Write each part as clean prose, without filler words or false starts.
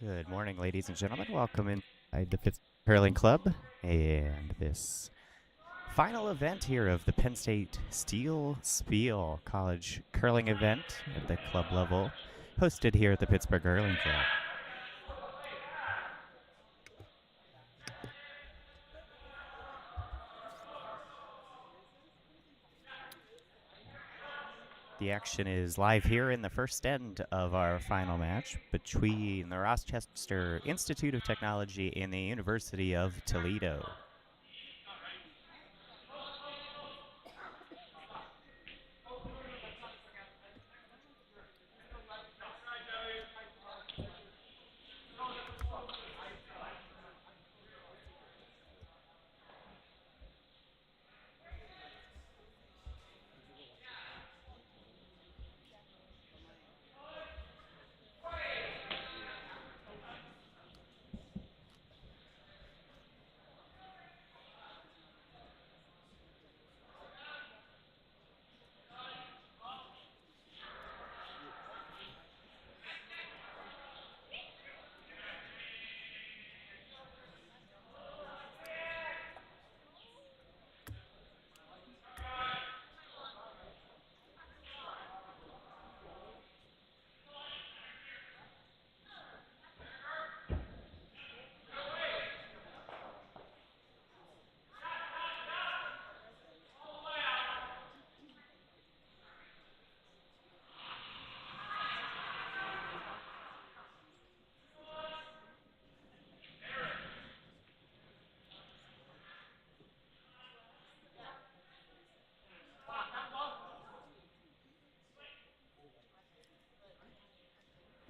Good morning, ladies and gentlemen. Welcome inside the Pittsburgh Curling Club and this final event here of the Penn State Steel Spiel College Curling event at the club level, hosted here at the Pittsburgh Curling Club. The action is live here in the first end of our final match between the Rochester Institute of Technology and the University of Toledo.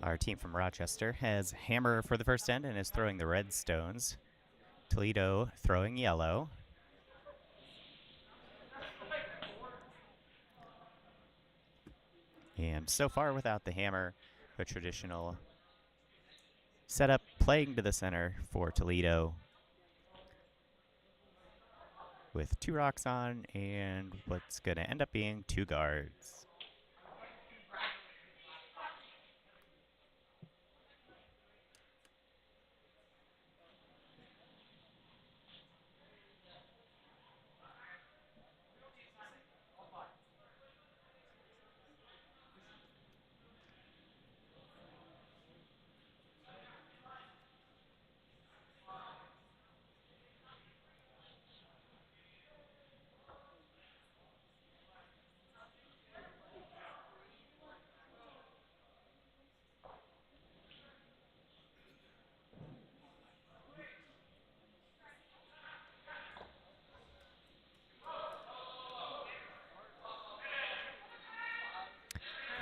Our team from Rochester has hammer for the first end and is throwing the red stones. Toledo throwing yellow. And so far without the hammer, a traditional setup playing to the center for Toledo with 2 rocks on and what's going to end up being 2 guards.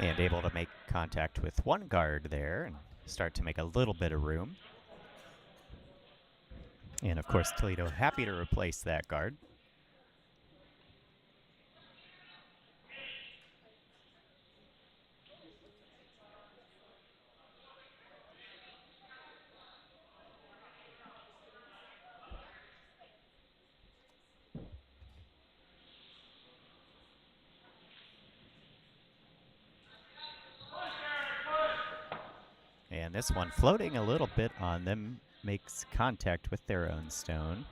And able to make contact with 1 guard there and start to make a little bit of room. And of course, Toledo happy to replace that guard. And this one floating a little bit on them, makes contact with their own stone,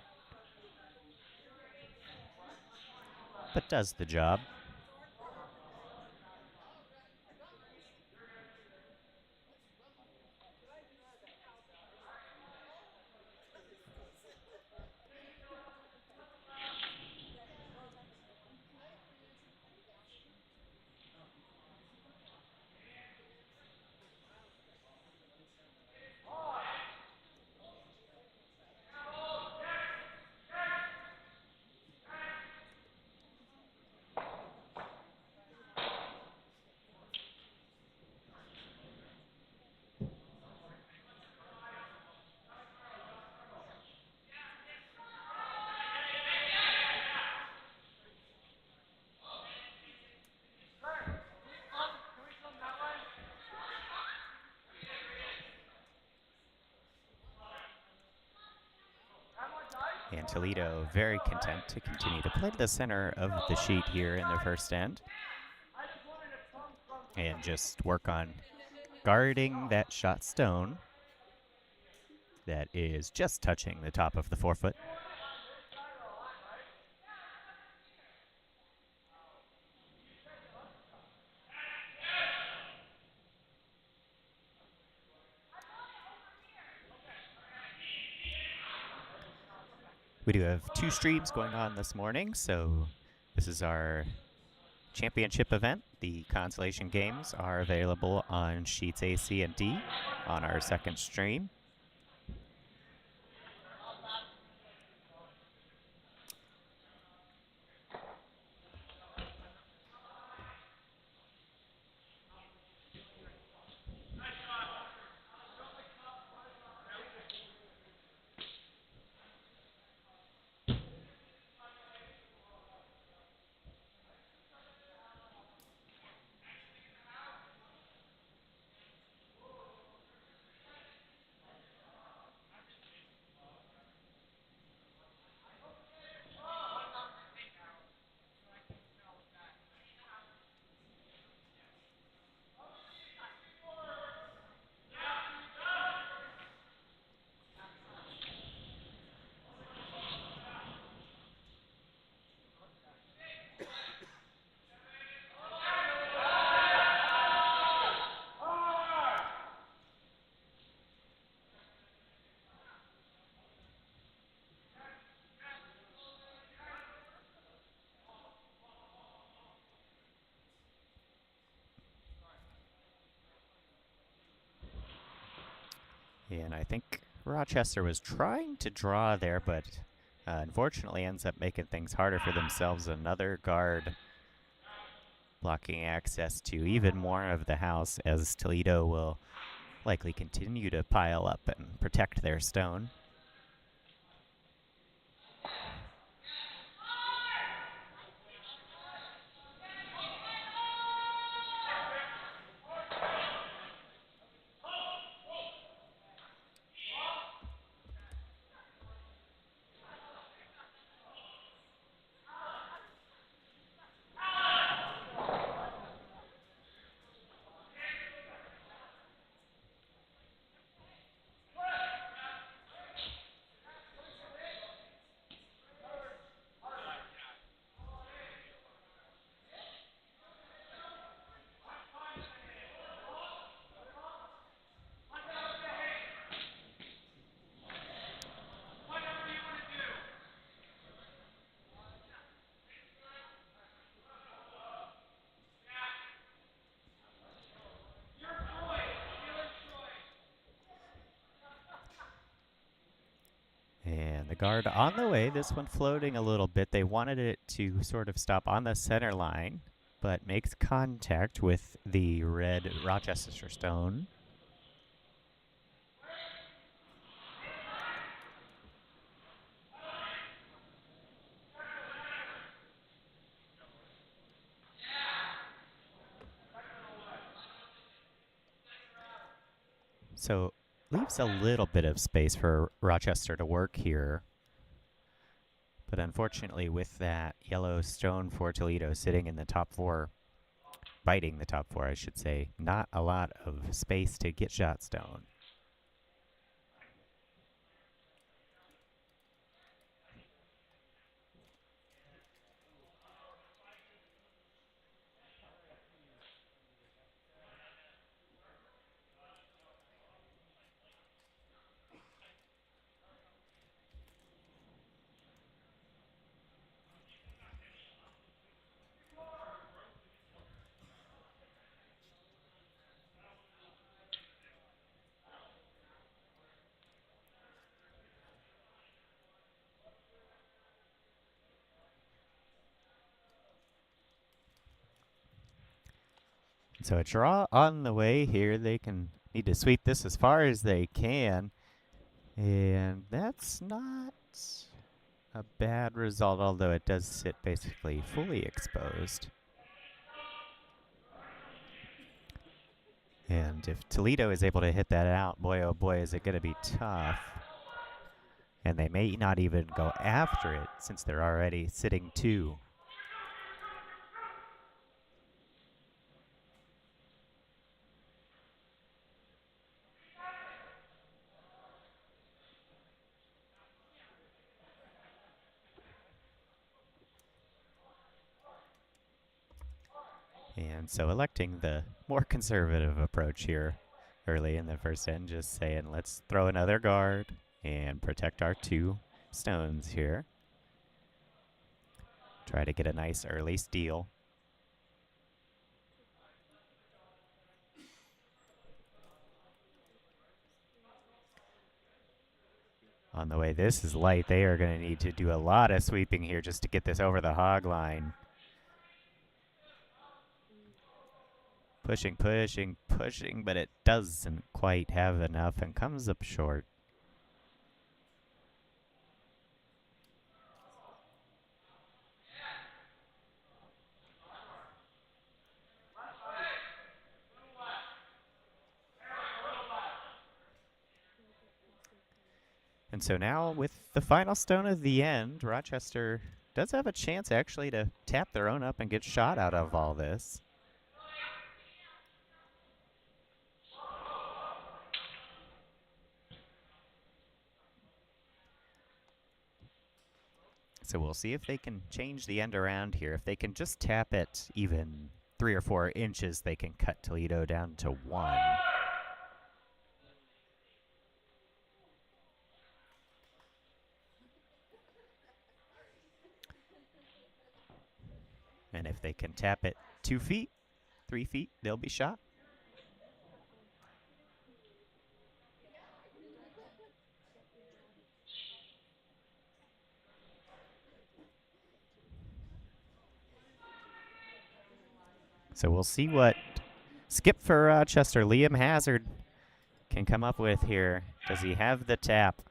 but does the job. And Toledo very content to continue to play to the center of the sheet here in the first end. And just work on guarding that shot stone. that is just touching the top of the forefoot. We do have 2 streams going on this morning, so this is our championship event. The consolation games are available on sheets A, C, and D on our second stream. And I think Rochester was trying to draw there, but unfortunately ends up making things harder for themselves. Another guard blocking access to even more of the house, as Toledo will likely continue to pile up and protect their stone. And the guard on the way, this one floating a little bit. They wanted it to sort of stop on the center line, but makes contact with the red Rochester stone. So leaves a little bit of space for Rochester to work here. But unfortunately, with that yellow stone for Toledo sitting in the top 4, biting the top 4, I should say, not a lot of space to get shot stone. So a draw on the way here. They can need to sweep this as far as they can. And that's not a bad result, although it does sit basically fully exposed. And if Toledo is able to hit that out, boy oh boy, is it going to be tough. And they may not even go after it since they're already sitting 2. And so electing the more conservative approach here early in the first end, just saying let's throw another guard and protect our 2 stones here. Try to get a nice early steal. On the way this is light, they are going to need to do a lot of sweeping here just to get this over the hog line. Pushing, pushing, pushing, but it doesn't quite have enough and comes up short. And so now with the final stone of the end, Rochester does have a chance actually to tap their own up and get shot out of all this. So we'll see if they can change the end around here. If they can just tap it even 3 or 4 inches, they can cut Toledo down to 1. And if they can tap it 2 feet, 3 feet, they'll be shot. So we'll see what skip for Rochester, Liam Hazard, can come up with here. Does he have the tap?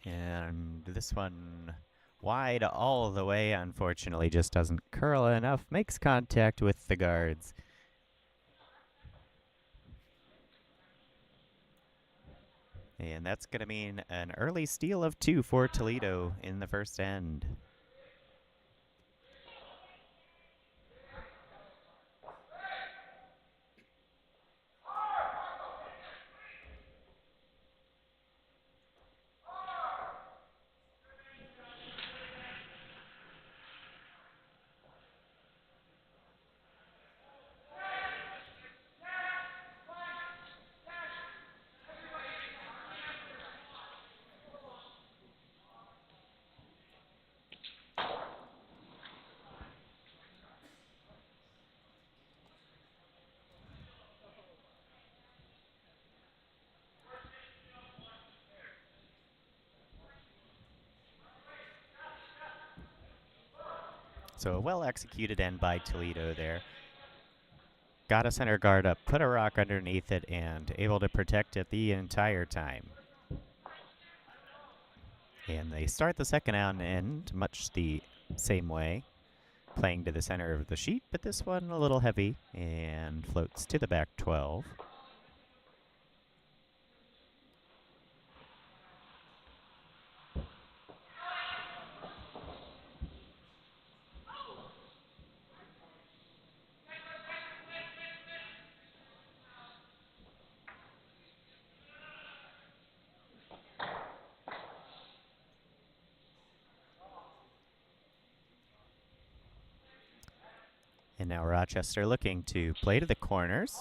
And this one wide all the way, unfortunately, just doesn't curl enough. Makes contact with the guards. And that's going to mean an early steal of 2 for Toledo in the first end. So a well-executed end by Toledo there. Got a center guard up, put a rock underneath it, and able to protect it the entire time. And they start the second end much the same way, playing to the center of the sheet, but this one a little heavy and floats to the back 12. And now Rochester looking to play to the corners.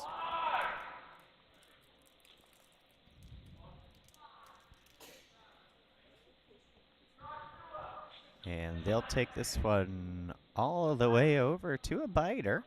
And they'll take this one all the way over to a biter.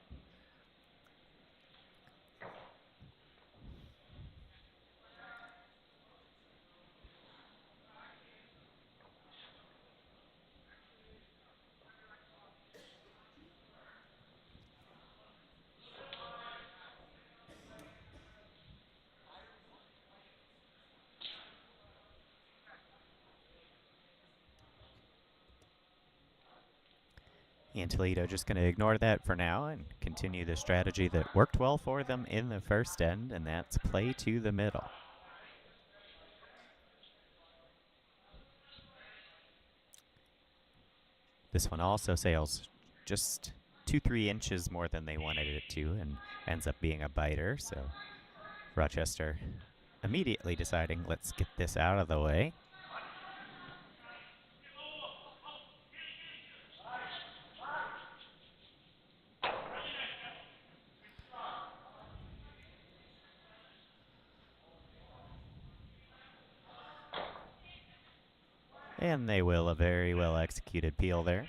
And Toledo just going to ignore that for now and continue the strategy that worked well for them in the first end, and that's play to the middle. This one also sails just 2-3 inches more than they wanted it to and ends up being a biter, so Rochester immediately deciding, let's get this out of the way. And they will, a very well executed peel there.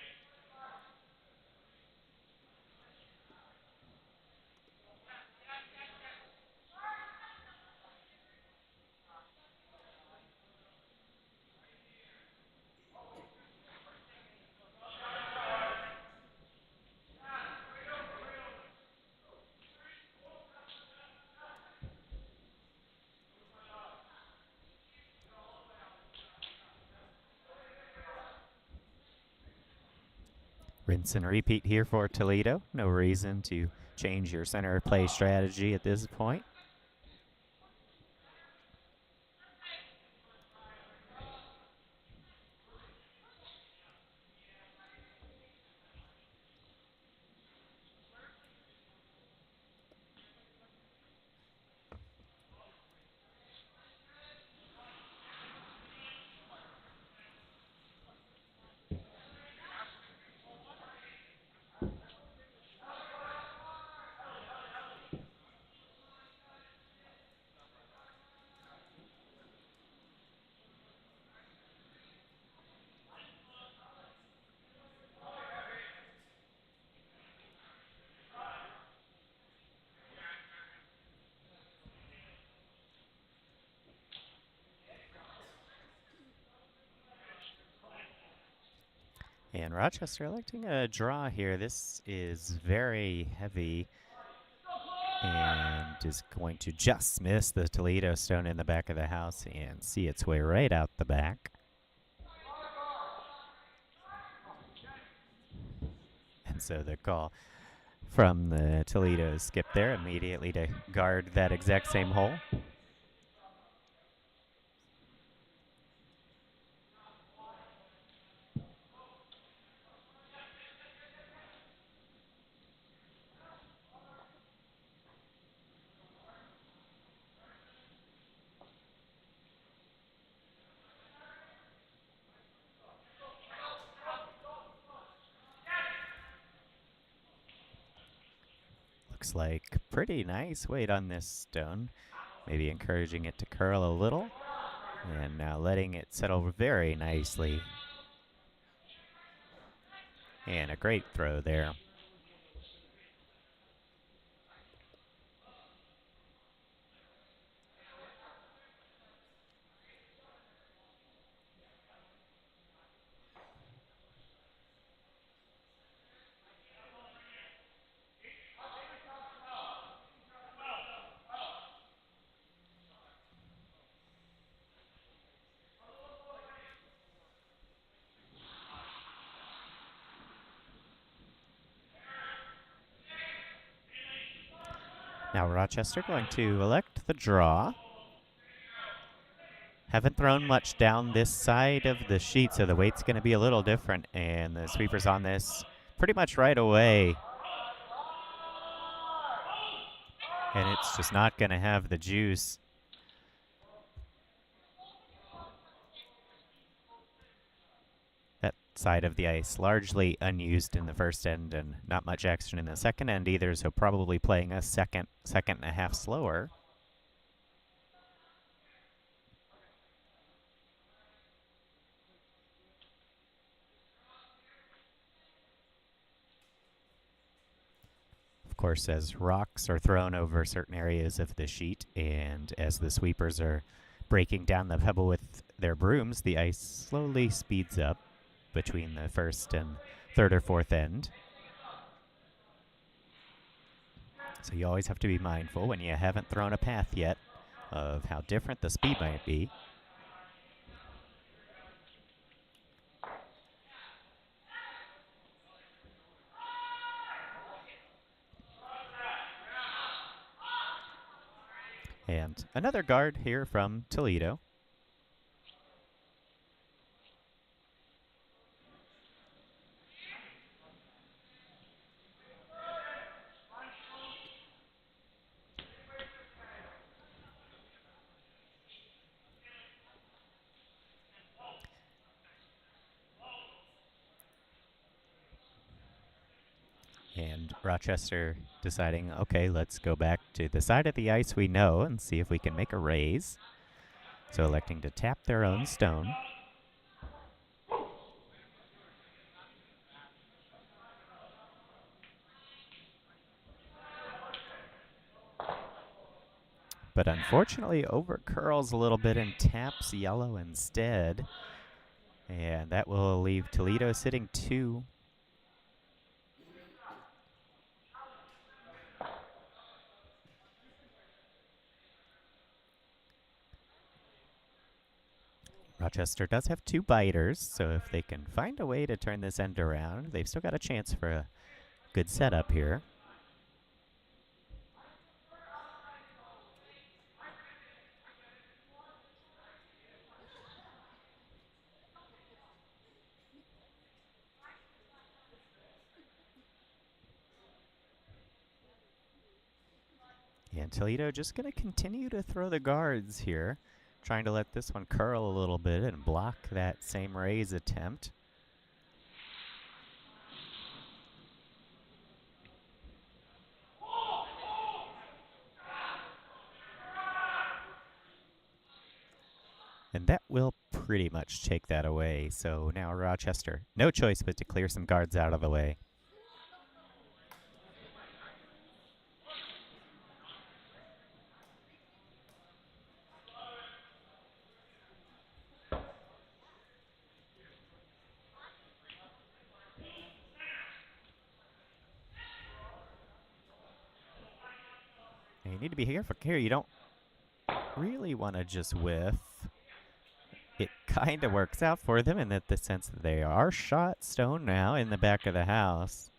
Rinse and repeat here for Toledo. No reason to change your center play strategy at this point. And Rochester electing a draw here. This is very heavy and is going to just miss the Toledo stone in the back of the house and see its way right out the back. And so the call from the Toledo skip there immediately to guard that exact same hole. Looks like pretty nice weight on this stone. Maybe encouraging it to curl a little. And now letting it settle very nicely. And a great throw there. Now Rochester going to elect the draw. Haven't thrown much down this side of the sheet, so the weight's going to be a little different. And the sweeper's on this pretty much right away. And it's just not going to have the juice. That side of the ice largely unused in the first end and not much action in the second end either, so probably playing a second and a half slower. Of course, as rocks are thrown over certain areas of the sheet and as the sweepers are breaking down the pebble with their brooms, the ice slowly speeds up between the first and third or fourth end. So you always have to be mindful when you haven't thrown a path yet of how different the speed might be. And another guard here from Toledo. And Rochester deciding, okay, let's go back to the side of the ice we know and see if we can make a raise. So electing to tap their own stone. But unfortunately overcurls a little bit and taps yellow instead. And that will leave Toledo sitting 2. Rochester does have 2 biters, so if they can find a way to turn this end around, they've still got a chance for a good setup here. And Toledo just going to continue to throw the guards here, trying to let this one curl a little bit and block that same raise attempt. And that will pretty much take that away. So now Rochester, no choice but to clear some guards out of the way. And you need to be careful here. You don't really want to just whiff. It kind of works out for them in that the sense that they are shot stone now in the back of the house.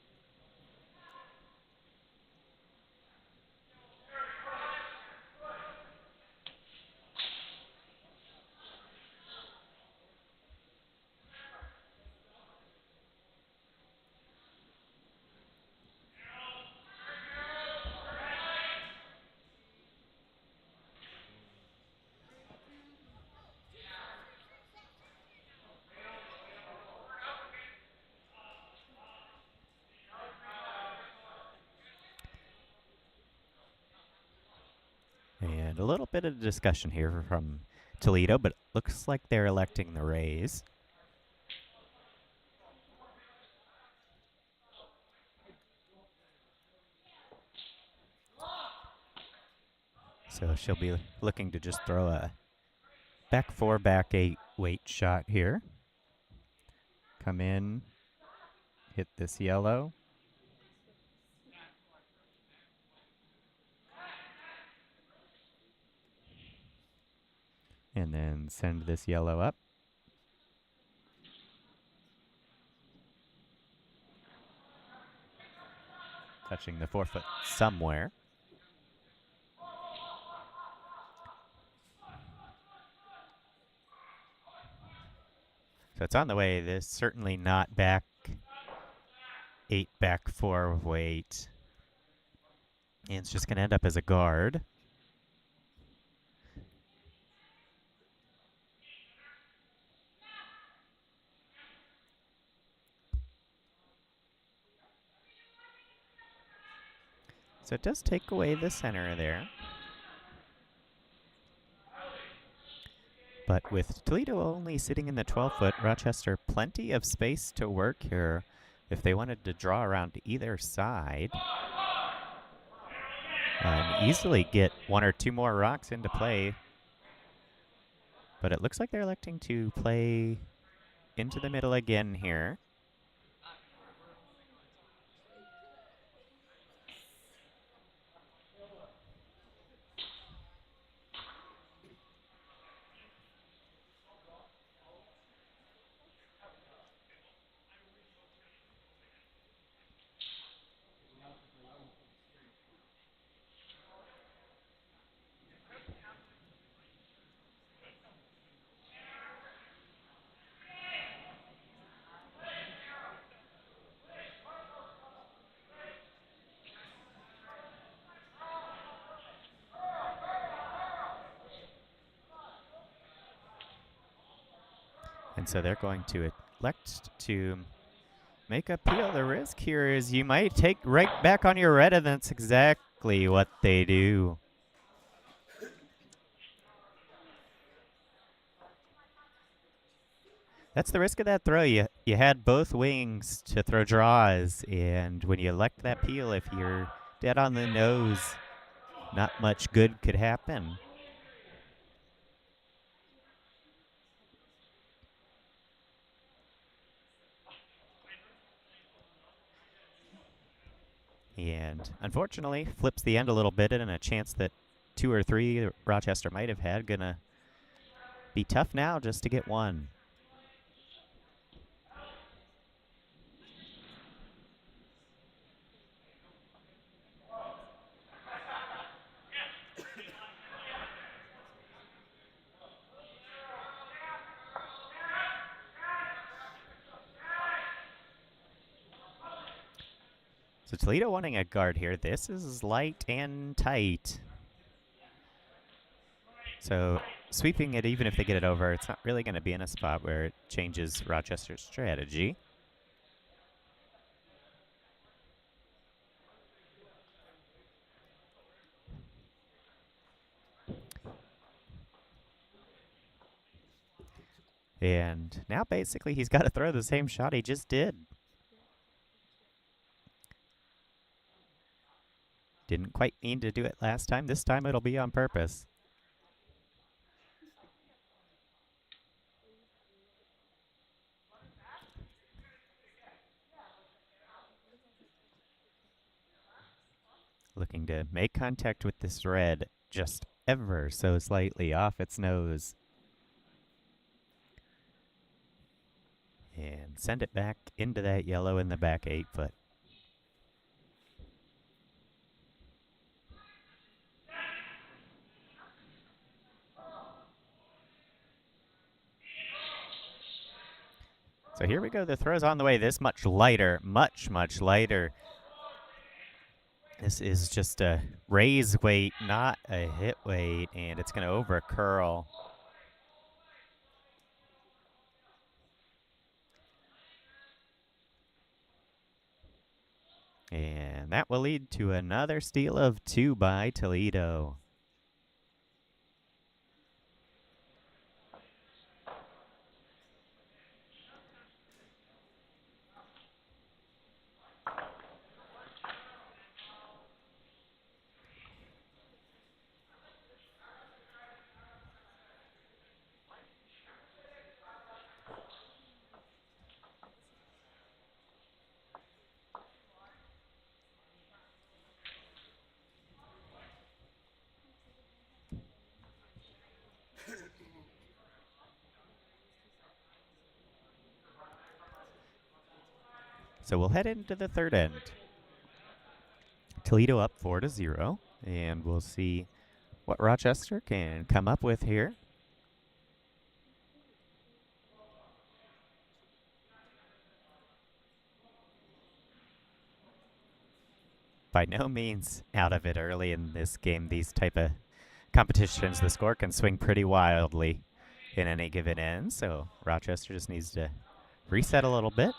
And a little bit of discussion here from Toledo, but looks like they're electing the raise. So she'll be looking to just throw a back 4, back 8 weight shot here. Come in, hit this yellow. And then send this yellow up. Touching the 4 foot somewhere. So it's on the way. This certainly not back 8, back 4 weight. And it's just going to end up as a guard. So it does take away the center there. But with Toledo only sitting in the 12-foot, Rochester plenty of space to work here if they wanted to draw around to either side. And easily get 1 or 2 more rocks into play. But it looks like they're electing to play into the middle again here. And so they're going to elect to make a peel. The risk here is you might take right back on your red, and that's exactly what they do. That's the risk of that throw. You had both wings to throw draws, and when you elect that peel, if you're dead on the nose, not much good could happen. And unfortunately, flips the end a little bit, and a chance that 2 or 3 Rochester might have had. Gonna be tough now just to get one. So Toledo wanting a guard here. This is light and tight. So sweeping it, even if they get it over, it's not really going to be in a spot where it changes Rochester's strategy. And now basically he's got to throw the same shot he just did. Didn't quite mean to do it last time. This time it'll be on purpose. Looking to make contact with this red just ever so slightly off its nose. And send it back into that yellow in the back 8 foot. So here we go. The throw's on the way. This much lighter, much lighter. This is just a raise weight, not a hit weight, and it's going to over curl. And that will lead to another steal of 2 by Toledo. So we'll head into the third end. Toledo up 4-0, and we'll see what Rochester can come up with here. By no means out of it early in this game. These type of competitions, the score can swing pretty wildly in any given end, so Rochester just needs to reset a little bit.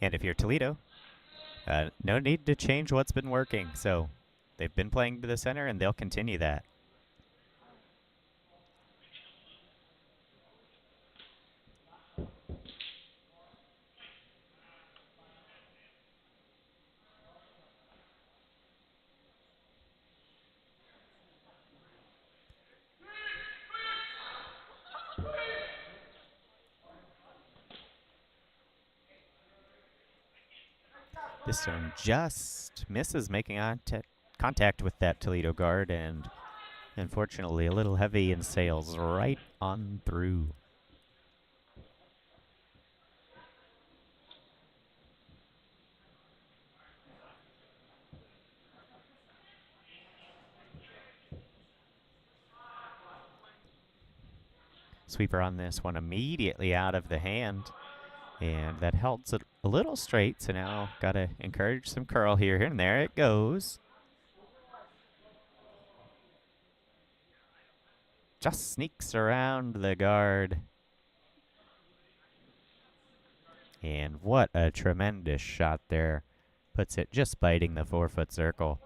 And if you're Toledo, no need to change what's been working. So they've been playing to the center, and they'll continue that. This stone just misses making contact with that Toledo guard, and unfortunately a little heavy and sails right on through. Sweeper on this one immediately out of the hand. And that held it a little straight, so now got to encourage some curl here. And there it goes. Just sneaks around the guard. And what a tremendous shot there. Puts it just biting the 4-foot circle.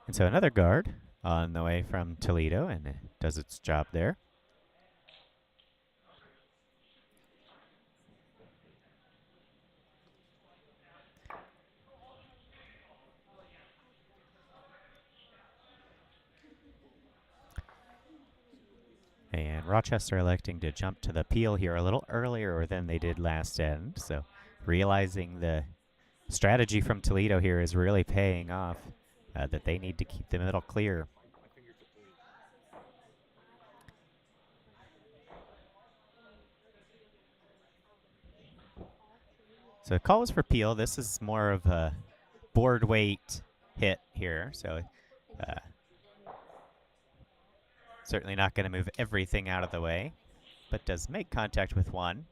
And so another guard on the way from Toledo, and it does its job there. And Rochester electing to jump to the peel here a little earlier than they did last end. So realizing the strategy from Toledo here is really paying off, that they need to keep the middle clear. So the call was for peel. This is more of a board weight hit here. So certainly not going to move everything out of the way, but does make contact with one.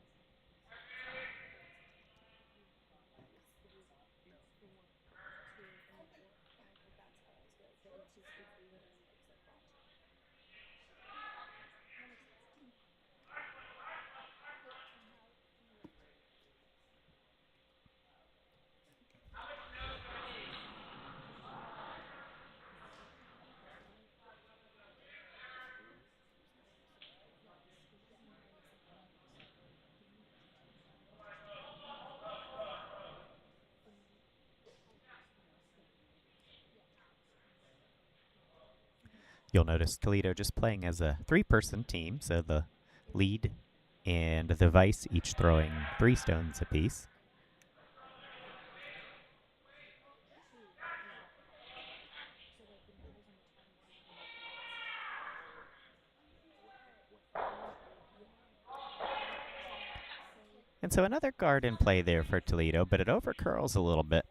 You'll notice Toledo just playing as a 3-person team, so the lead and the vice each throwing 3 stones apiece. And so another guard in play there for Toledo, but it overcurls a little bit.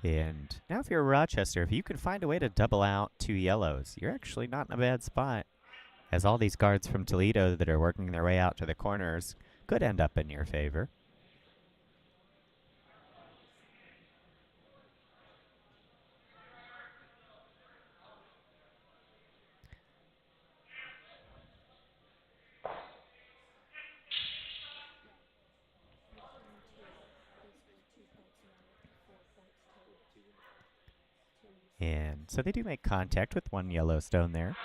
And now if you're Rochester, if you can find a way to double out 2 yellows, you're actually not in a bad spot, as all these guards from Toledo that are working their way out to the corners could end up in your favor. And so they do make contact with 1 yellow stone there.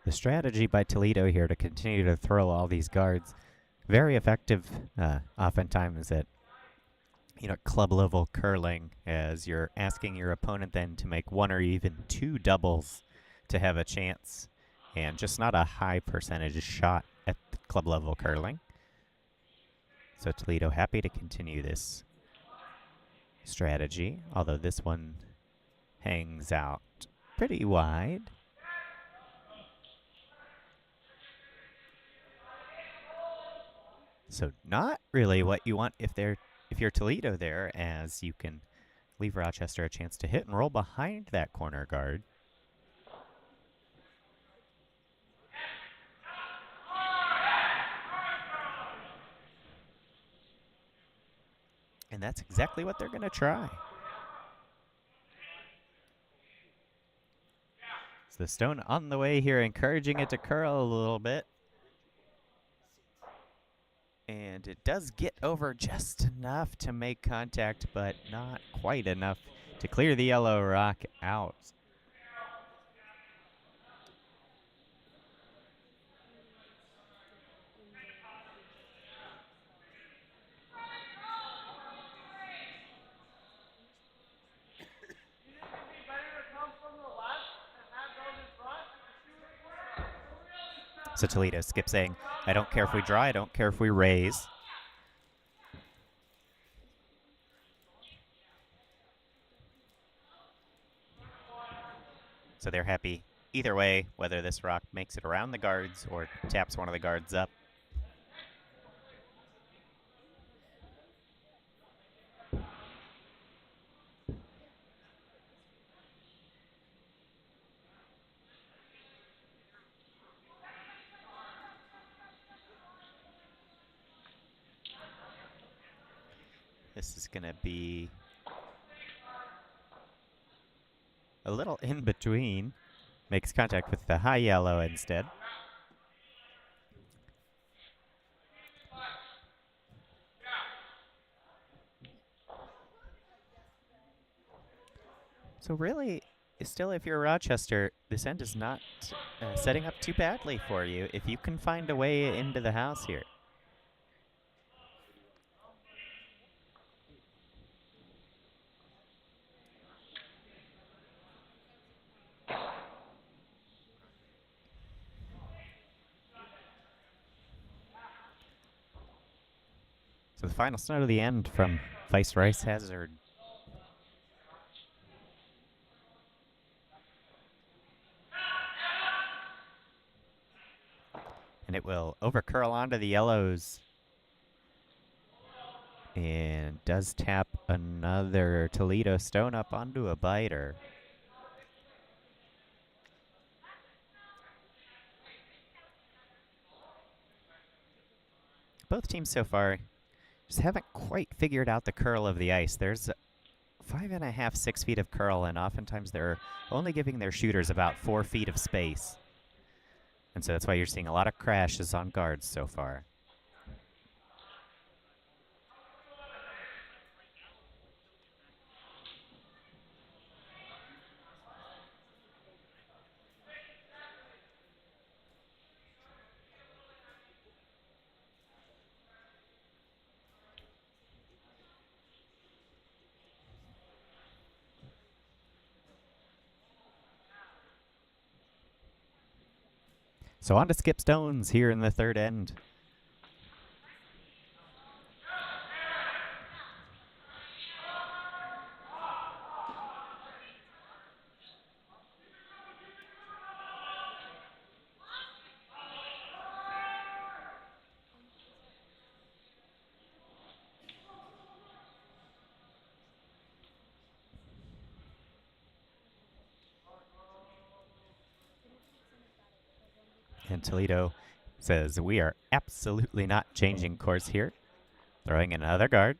The strategy by Toledo here to continue to throw all these guards, very effective oftentimes at club level curling, as you're asking your opponent then to make 1 or even 2 doubles to have a chance, and just not a high percentage shot at club level curling. So Toledo happy to continue this strategy, although this one hangs out pretty wide. So not really what you want if you're Toledo there, as you can leave Rochester a chance to hit and roll behind that corner guard. And that's exactly what they're going to try. So the stone on the way here, encouraging it to curl a little bit. And it does get over just enough to make contact, but not quite enough to clear the yellow rock out. So Toledo skips saying, I don't care if we draw, I don't care if we raise. So they're happy either way, whether this rock makes it around the guards or taps one of the guards up. This is going to be a little in between. Makes contact with the high yellow instead. So really, still, if you're Rochester, this end is not setting up too badly for you if you can find a way into the house here. So the final stone of the end from Vice Rice Hazard. And it will overcurl onto the yellows. And does tap another Toledo stone up onto a biter. Both teams so far just haven't quite figured out the curl of the ice. There's 5.5, 6 feet of curl, and oftentimes they're only giving their shooters about 4 feet of space. And so that's why you're seeing a lot of crashes on guards so far. So on to skip stones here in the third end. And Toledo says, we are absolutely not changing course here. Throwing in another guard.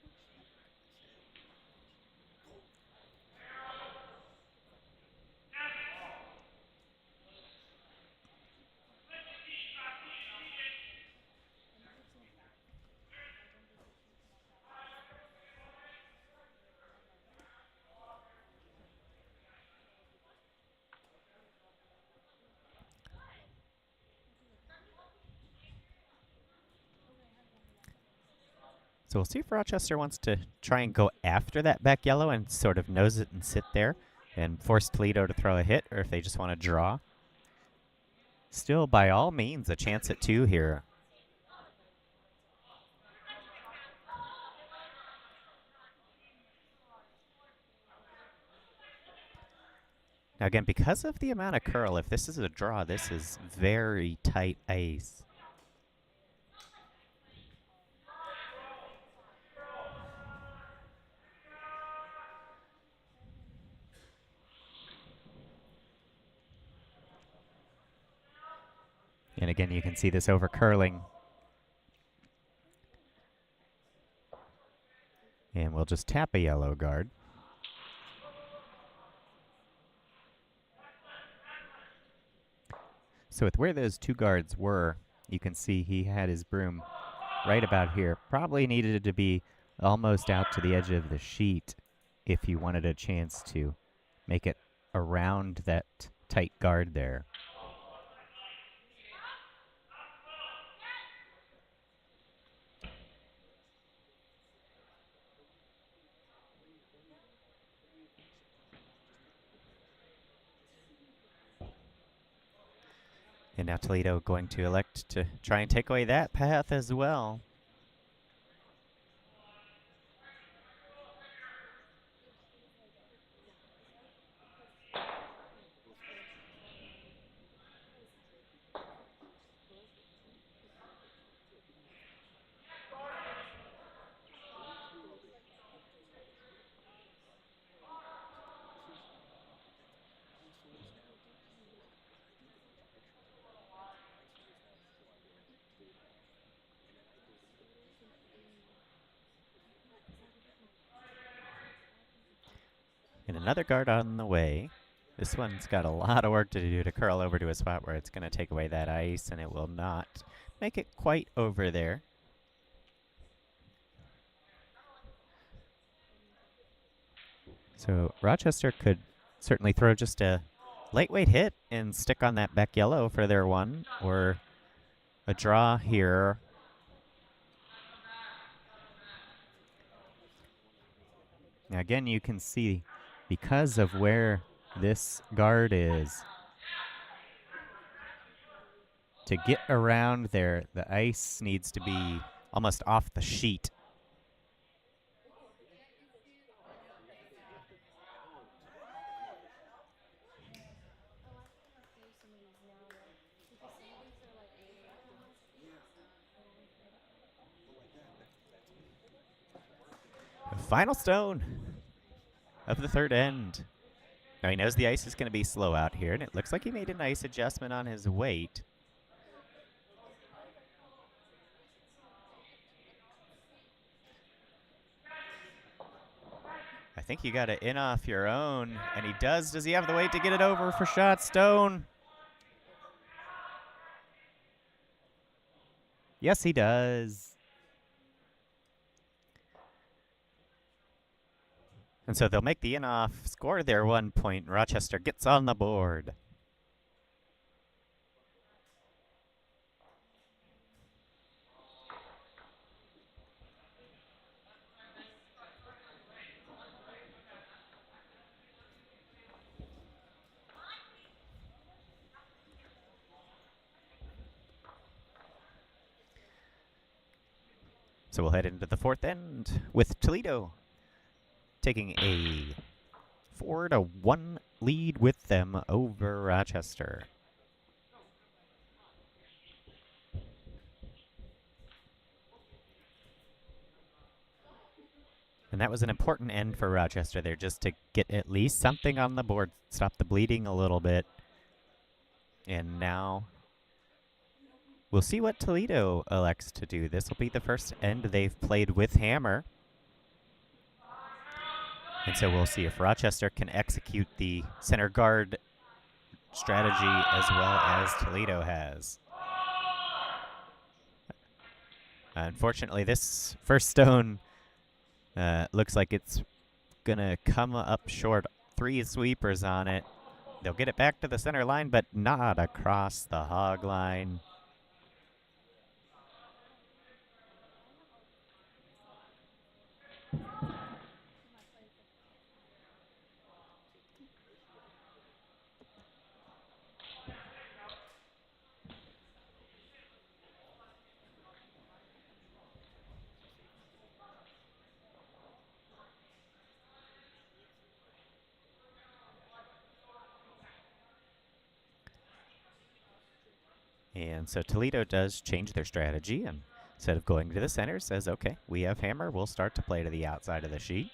So we'll see if Rochester wants to try and go after that back yellow and sort of nose it and sit there and force Toledo to throw a hit, or if they just want to draw. Still, by all means, a chance at 2 here. Now again, because of the amount of curl, if this is a draw, this is very tight ice. And again, you can see this over curling. And we'll just tap a yellow guard. So with where those two guards were, you can see he had his broom right about here. Probably needed to be almost out to the edge of the sheet if you wanted a chance to make it around that tight guard there. And now Toledo going to elect to try and take away that path as well. And another guard on the way. This one's got a lot of work to do to curl over to a spot where it's going to take away that ice, and it will not make it quite over there. So Rochester could certainly throw just a lightweight hit and stick on that back yellow for their one, or a draw here. Now again, you can see because of where this guard is, to get around there, the ice needs to be almost off the sheet. Final stone of the third end. Now he knows the ice is going to be slow out here, and it looks like he made a nice adjustment on his weight. I think you got to in off your own, and he does. Does he have the weight to get it over for shot stone? Yes, he does. And so they'll make the in-off, score their 1 point. Rochester gets on the board. So we'll head into the fourth end with Toledo taking a 4-1 lead with them over Rochester. And that was an important end for Rochester there, just to get at least something on the board, stop the bleeding a little bit. And now we'll see what Toledo elects to do. This will be the first end they've played with hammer. And so we'll see if Rochester can execute the center guard strategy as well as Toledo has. Unfortunately, this first stone looks like it's going to come up short. 3 sweepers on it. They'll get it back to the center line, but not across the hog line. And so Toledo does change their strategy, and instead of going to the center, says, okay, we have hammer, we'll start to play to the outside of the sheet.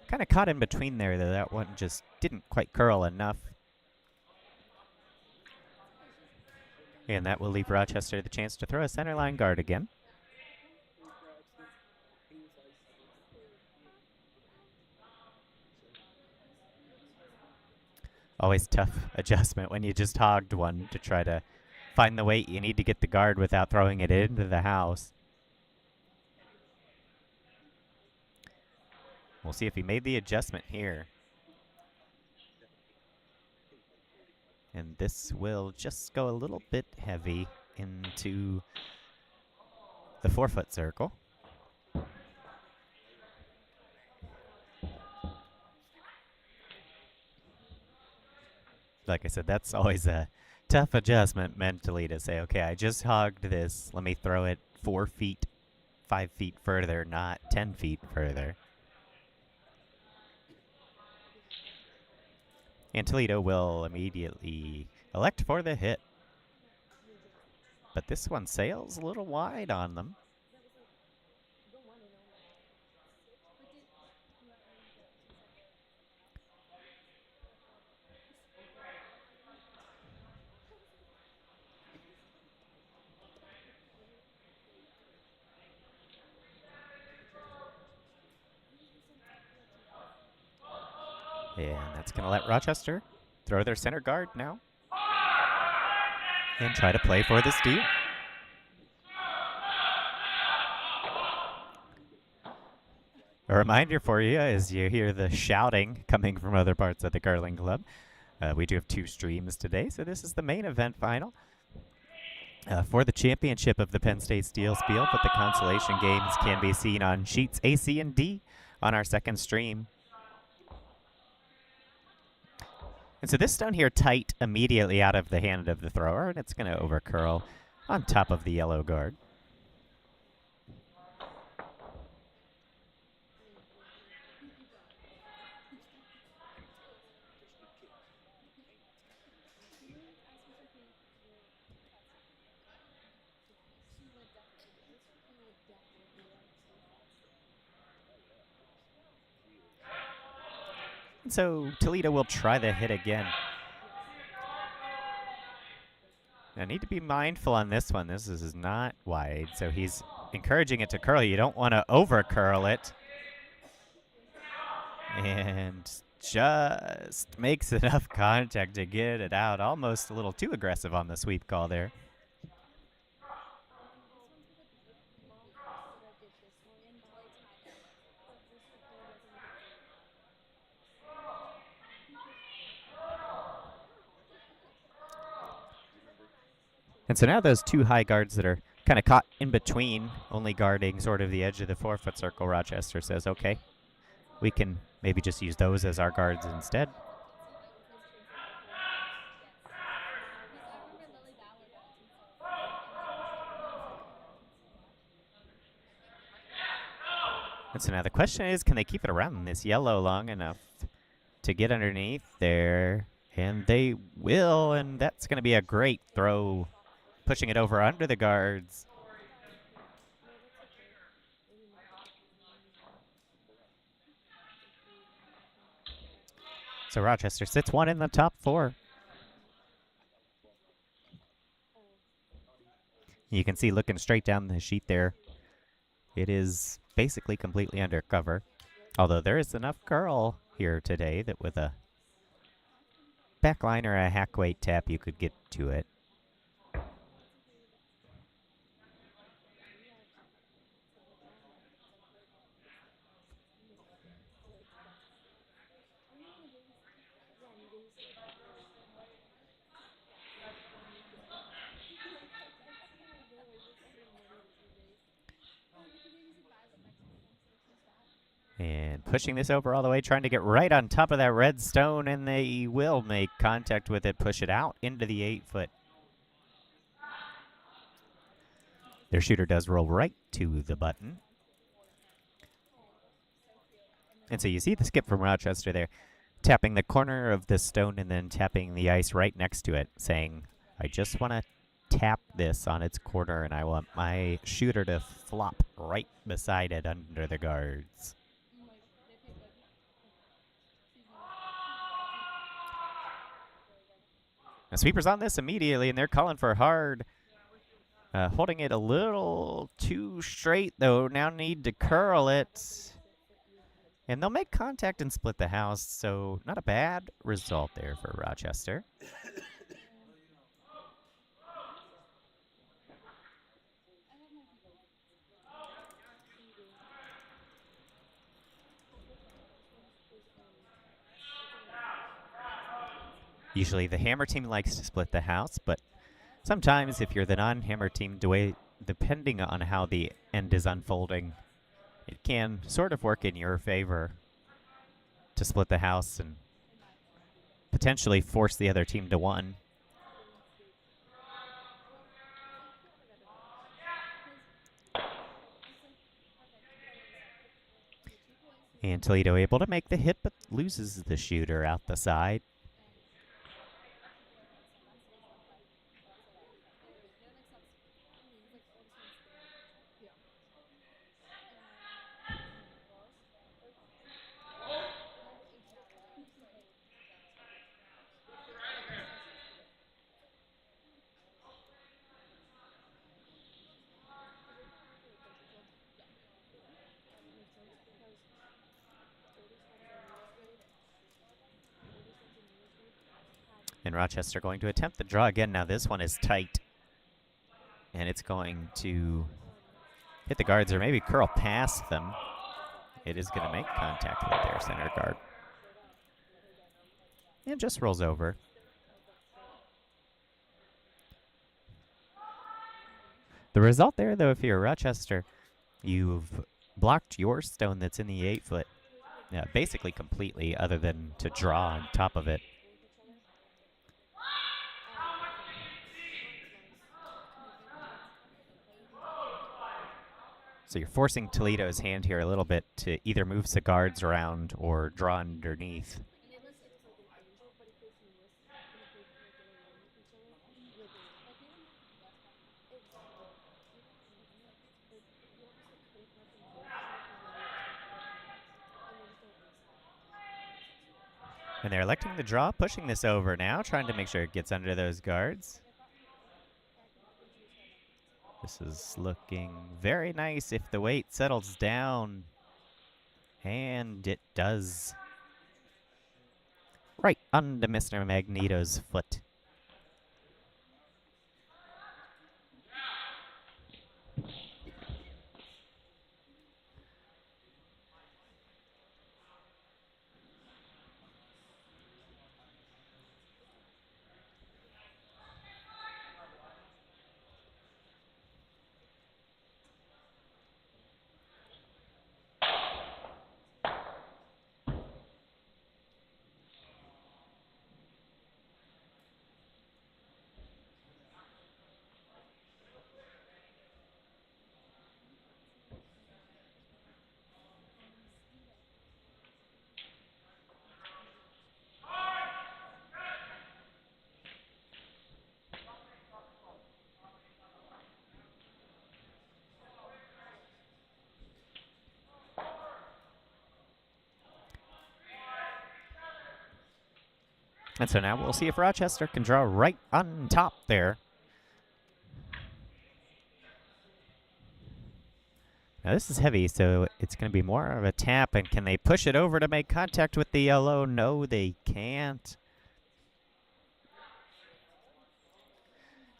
Kind of caught in between there, though. That one just didn't quite curl enough. And that will leave Rochester the chance to throw a center line guard again. Always tough adjustment when you just hogged one to try to find the weight you need to get the guard without throwing it into the house. We'll see if he made the adjustment here. And this will just go a little bit heavy into the 4-foot circle. Like I said, that's always a tough adjustment mentally to say, okay, I just hogged this. Let me throw it 4 feet, 5 feet further, not 10 feet further. And Toledo will immediately elect for the hit. But this one sails a little wide on them. And that's going to let Rochester throw their center guard now and try to play for the steal. A reminder for you as you hear the shouting coming from other parts of the curling club. We do have 2 streams today, so this is the main event final for the championship of the Penn State Steel Spiel, but the consolation games can be seen on sheets A, C, and D on our second stream. And so this stone here tight immediately out of the hand of the thrower, and it's going to overcurl on top of the yellow guard. And so Toledo will try the hit again. Now, need to be mindful on this one. This is not wide, so he's encouraging it to curl. You don't want to over curl it. And just makes enough contact to get it out. Almost a little too aggressive on the sweep call there. And so now those 2 high guards that are kind of caught in between, only guarding sort of the edge of the 4-foot circle, Rochester says, okay, we can maybe just use those as our guards instead. And so now the question is, can they keep it around this yellow long enough to get underneath there? And they will, and that's going to be a great throw, pushing it over under the guards. So Rochester sits 1 in the top 4. You can see looking straight down the sheet there, it is basically completely undercover. Although there is enough curl here today that with a backline or a hack weight tap you could get to it. And pushing this over all the way, trying to get right on top of that red stone, and they will make contact with it, push it out into the 8-foot. Their shooter does roll right to the button, And so you see the skip from Rochester there, tapping the corner of the stone and then tapping the ice right next to it, saying, I just want to tap this on its corner and I want my shooter to flop right beside it under the guards. Now, sweeper's on this immediately, and they're calling for hard. Holding it a little too straight, though. Now need to curl it. And they'll make contact and split the house, so not a bad result there for Rochester. Usually the hammer team likes to split the house, but sometimes if you're the non-hammer team, depending on how the end is unfolding, it can sort of work in your favor to split the house and potentially force the other team to one. And Toledo able to make the hit, but loses the shooter out the side. And Rochester going to attempt the draw again. Now this one is tight. And it's going to hit the guards or maybe curl past them. It is going to make contact with their center guard. And just rolls over. The result there, though, if you're Rochester, you've blocked your stone that's in the 8-foot basically completely, other than to draw on top of it. So you're forcing Toledo's hand here a little bit to either move the guards around or draw underneath. And they're electing the draw, pushing this over now, trying to make sure it gets under those guards. This is looking very nice if the weight settles down. And it does. Right under Mr. Magneto's foot. And so now we'll see if Rochester can draw right on top there. Now this is heavy, so it's going to be more of a tap. And can they push it over to make contact with the yellow? No, they can't.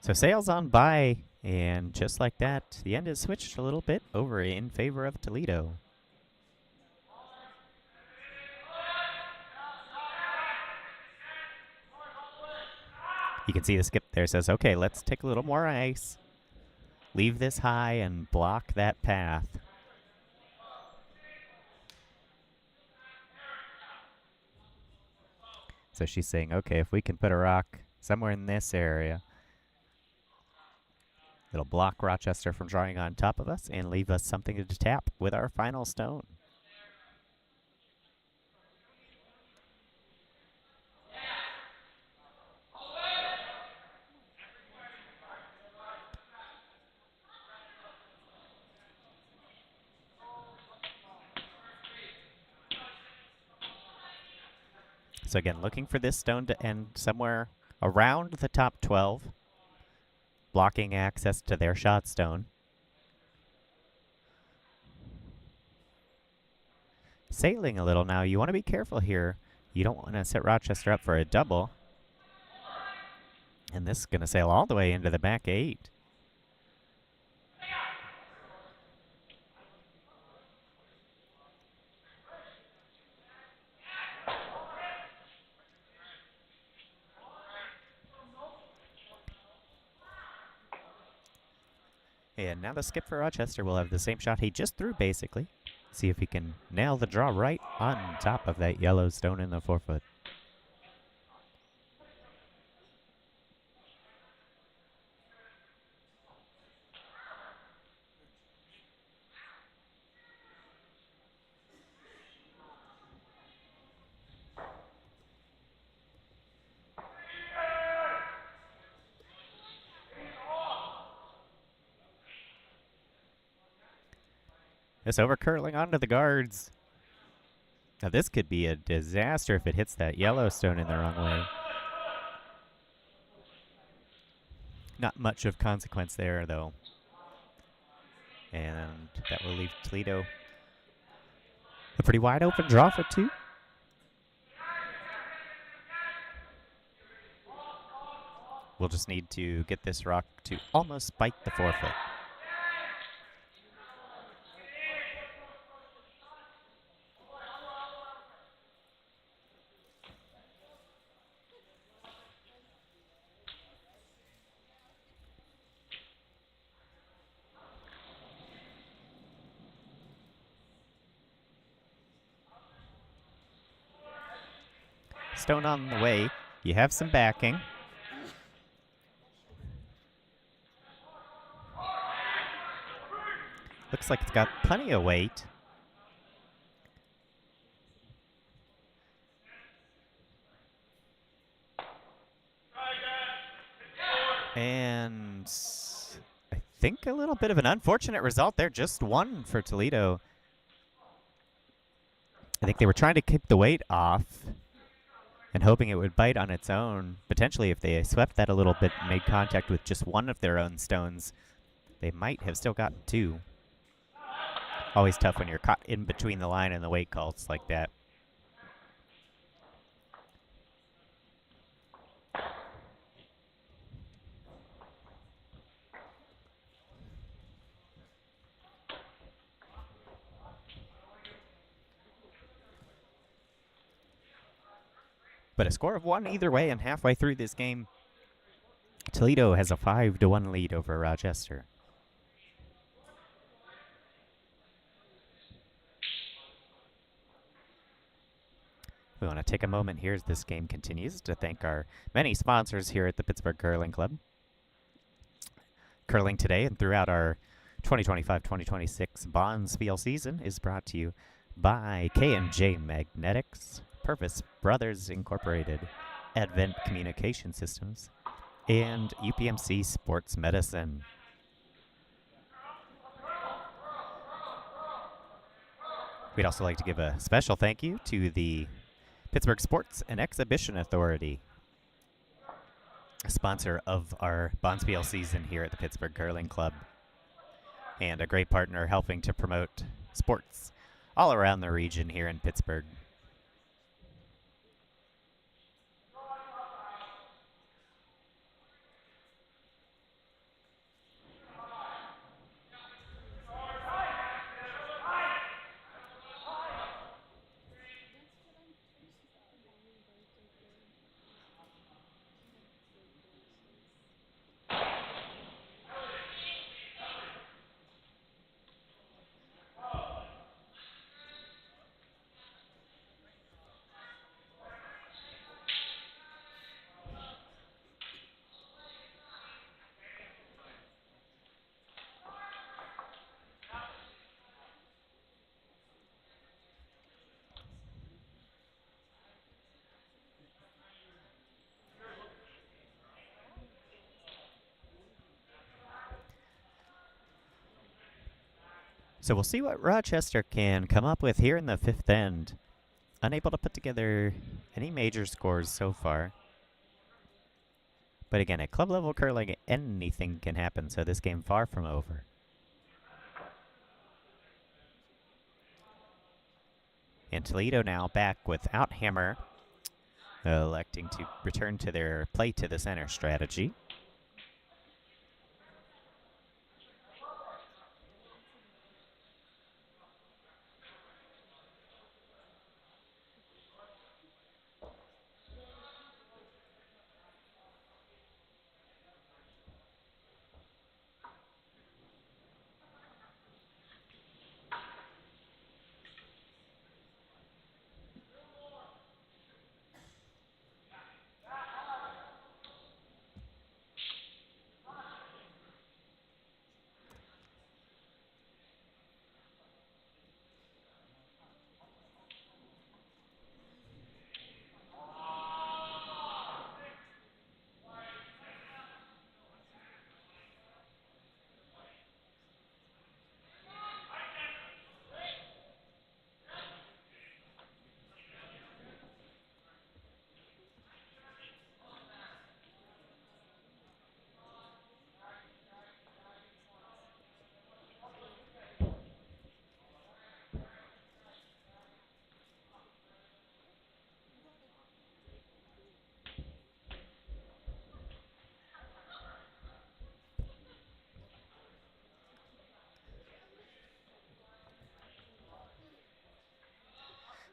So sails on by, and just like that, the end is switched a little bit over in favor of Toledo. You can see the skip there says, okay, let's take a little more ice, leave this high, and block that path. So she's saying, okay, if we can put a rock somewhere in this area, it'll block Rochester from drawing on top of us and leave us something to tap with our final stone. So again, looking for this stone to end somewhere around the top 12, blocking access to their shot stone. Sailing a little now. You want to be careful here. You don't want to set Rochester up for a double. And this is going to sail all the way into the back 8. And now the skip for Rochester will have the same shot he just threw, basically. See if he can nail the draw right on top of that yellow stone in the 4-foot. This over curling onto the guards. Now this could be a disaster if it hits that yellow stone in the wrong way. Not much of consequence there, though. And that will leave Toledo a pretty wide open draw for 2. We'll just need to get this rock to almost bite the 4-foot. Stone on the way. You have some backing. Looks like it's got plenty of weight. And I think a little bit of an unfortunate result there. Just 1 for Toledo. I think they were trying to keep the weight off and hoping it would bite on its own. Potentially, if they swept that a little bit and made contact with just 1 of their own stones, they might have still gotten 2. Always tough when you're caught in between the line and the weight calls like that. But a score of 1 either way, and halfway through this game, Toledo has a 5-1 lead over Rochester. We want to take a moment here as this game continues to thank our many sponsors here at the Pittsburgh Curling Club. Curling today and throughout our 2025-2026 Bond Spiel season is brought to you by K&J Magnetics, Purvis Brothers Incorporated, Advent Communication Systems, and UPMC Sports Medicine. We'd also like to give a special thank you to the Pittsburgh Sports and Exhibition Authority, a sponsor of our Bonspiel season here at the Pittsburgh Curling Club, and a great partner helping to promote sports all around the region here in Pittsburgh. So we'll see what Rochester can come up with here in the 5th end. Unable to put together any major scores so far. But again, at club level curling, anything can happen, so this game far from over. And Toledo now back without Hammer, electing to return to their play to the center strategy.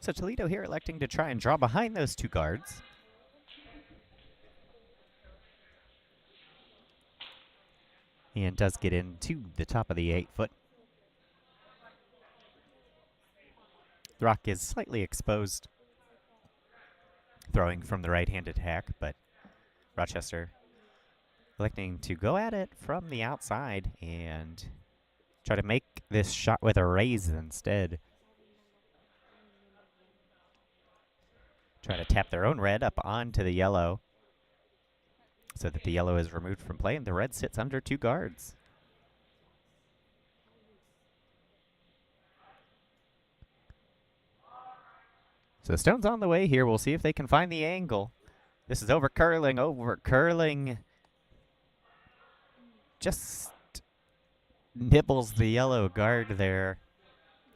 So Toledo here electing to try and draw behind those two guards. And does get into the top of the 8-foot. The rock is slightly exposed, throwing from the right-handed hack, but Rochester electing to go at it from the outside and try to make this shot with a raise instead. Try to tap their own red up onto the yellow so that the yellow is removed from play and the red sits under two guards. So the stone's on the way here. We'll see if they can find the angle. This is over curling. Just nibbles the yellow guard there.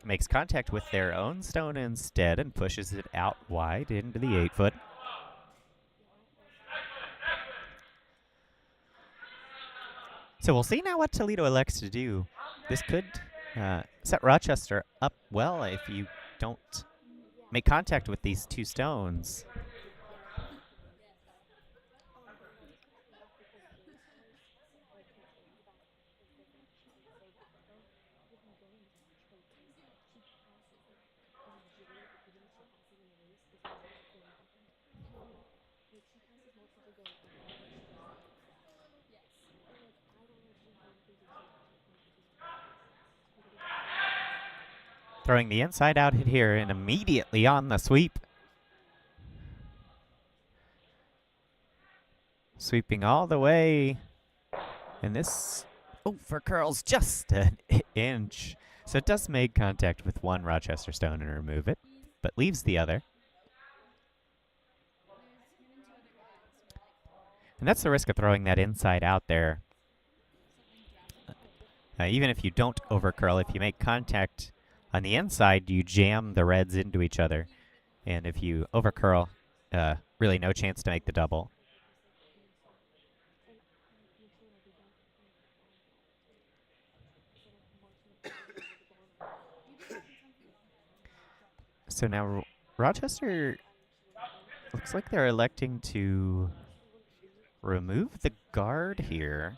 Makes contact with their own stone instead and pushes it out wide into the 8-foot. So we'll see now what Toledo elects to do. This could set Rochester up well if you don't make contact with these two stones. Throwing the inside out hit here and immediately on the sweep. Sweeping all the way. And this, for curls just an inch. So it does make contact with one Rochester stone and remove it, but leaves the other. And that's the risk of throwing that inside out there. Even if you don't overcurl, if you make contact on the inside, you jam the reds into each other. And if you overcurl, really no chance to make the double. So now Rochester looks like they're electing to remove the guard here.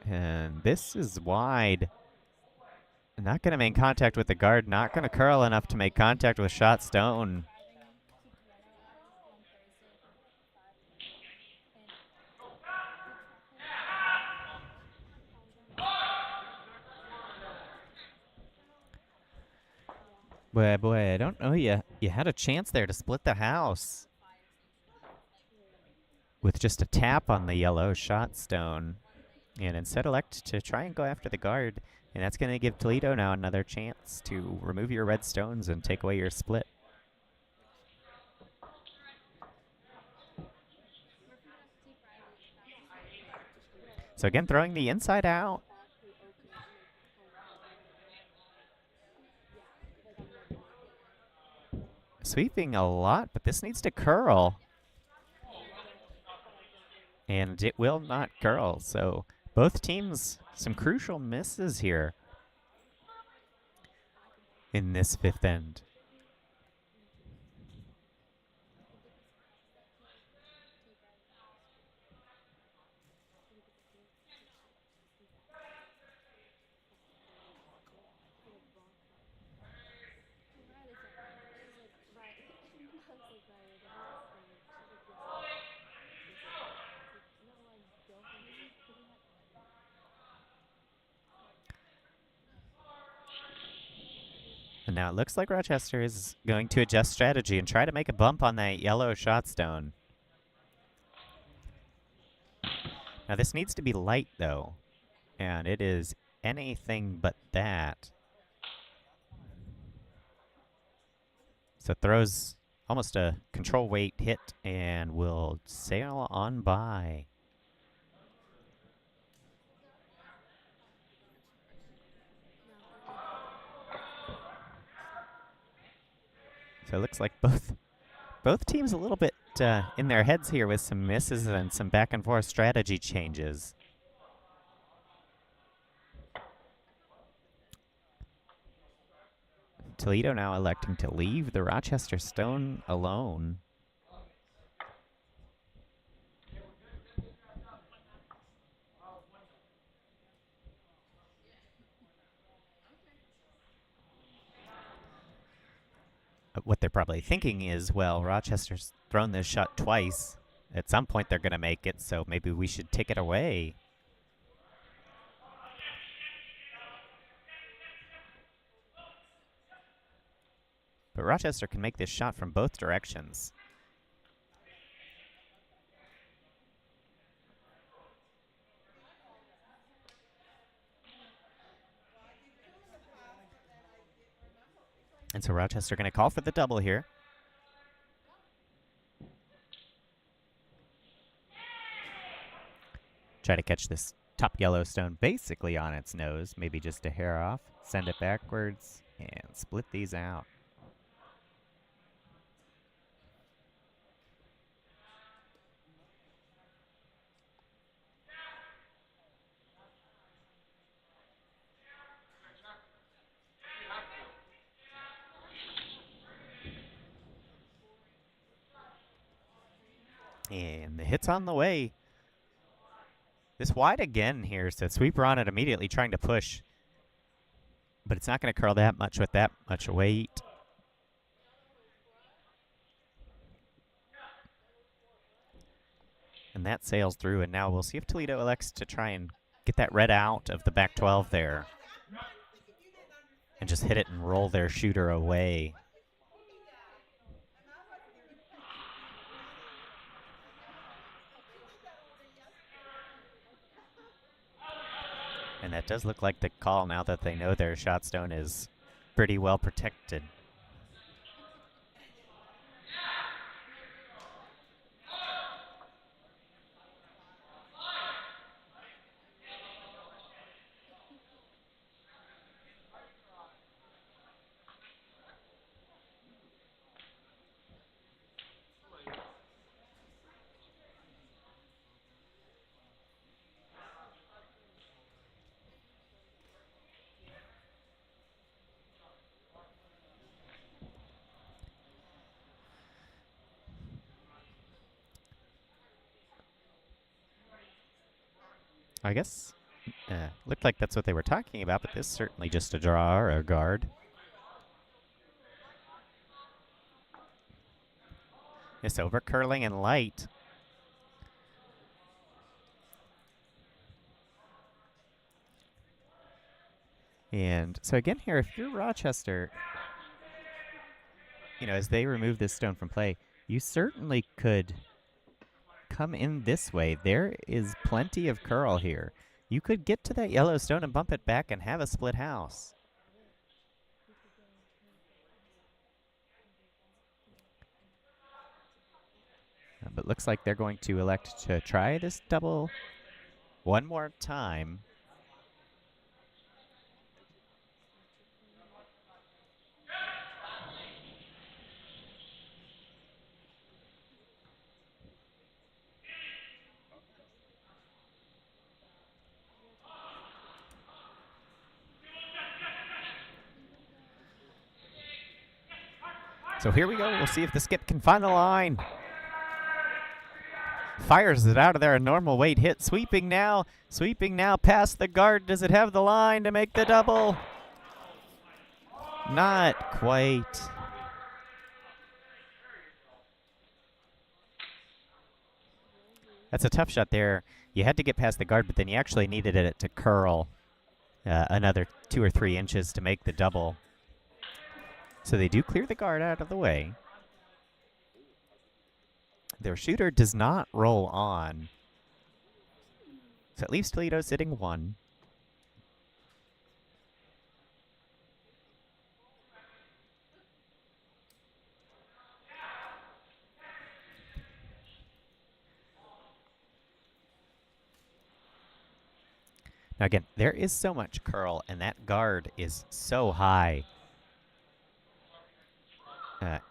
And this is wide. Not going to make contact with the guard. Not going to curl enough to make contact with shot stone. Boy, I don't know. You had a chance there to split the house. with just a tap on the yellow shot stone, and instead elect to try and go after the guard, and that's going to give Toledo now another chance to remove your red stones and take away your split. So again, throwing the inside out. Sweeping a lot, but this needs to curl. And it will not curl, so both teams, some crucial misses here in this fifth end. And now it looks like Rochester is going to adjust strategy and try to make a bump on that yellow shot stone. Now this needs to be light though, and it is anything but that. So throws almost a control weight hit and will sail on by. So it looks like both teams a little bit in their heads here with some misses and some back and forth strategy changes. Toledo now electing to leave the Rochester stone alone. What they're probably thinking is, well, Rochester's thrown this shot twice. At some point they're going to make it, so maybe we should take it away. But Rochester can make this shot from both directions. And so Rochester going to call for the double here. Try to catch this top yellow stone basically on its nose, maybe just a hair off. Send it backwards and split these out. And the hit's on the way. This wide again here, so sweeper on it immediately trying to push. But it's not going to curl that much with that much weight. And that sails through, and now we'll see if Toledo elects to try and get that red out of the back 12 there. And just hit it and roll their shooter away. And that does look like the call now that they know their shot stone is pretty well protected. I guess looked like that's what they were talking about, but this is certainly just a draw or a guard. It's over curling and light. And so again here, if you're Rochester, you know, as they remove this stone from play, you certainly could come in this way. There is plenty of curl here. You could get to that yellow stone and bump it back and have a split house. But looks like they're going to elect to try this double one more time. So here we go. We'll see if the skip can find the line. Fires it out of there. A normal weight hit. Sweeping now past the guard. Does it have the line to make the double? Not quite. That's a tough shot there. You had to get past the guard, but then you actually needed it to curl another 2 or 3 inches to make the double. So they do clear the guard out of the way. Their shooter does not roll on. So it leaves Toledo sitting 1. Now again, there is so much curl, and that guard is so high.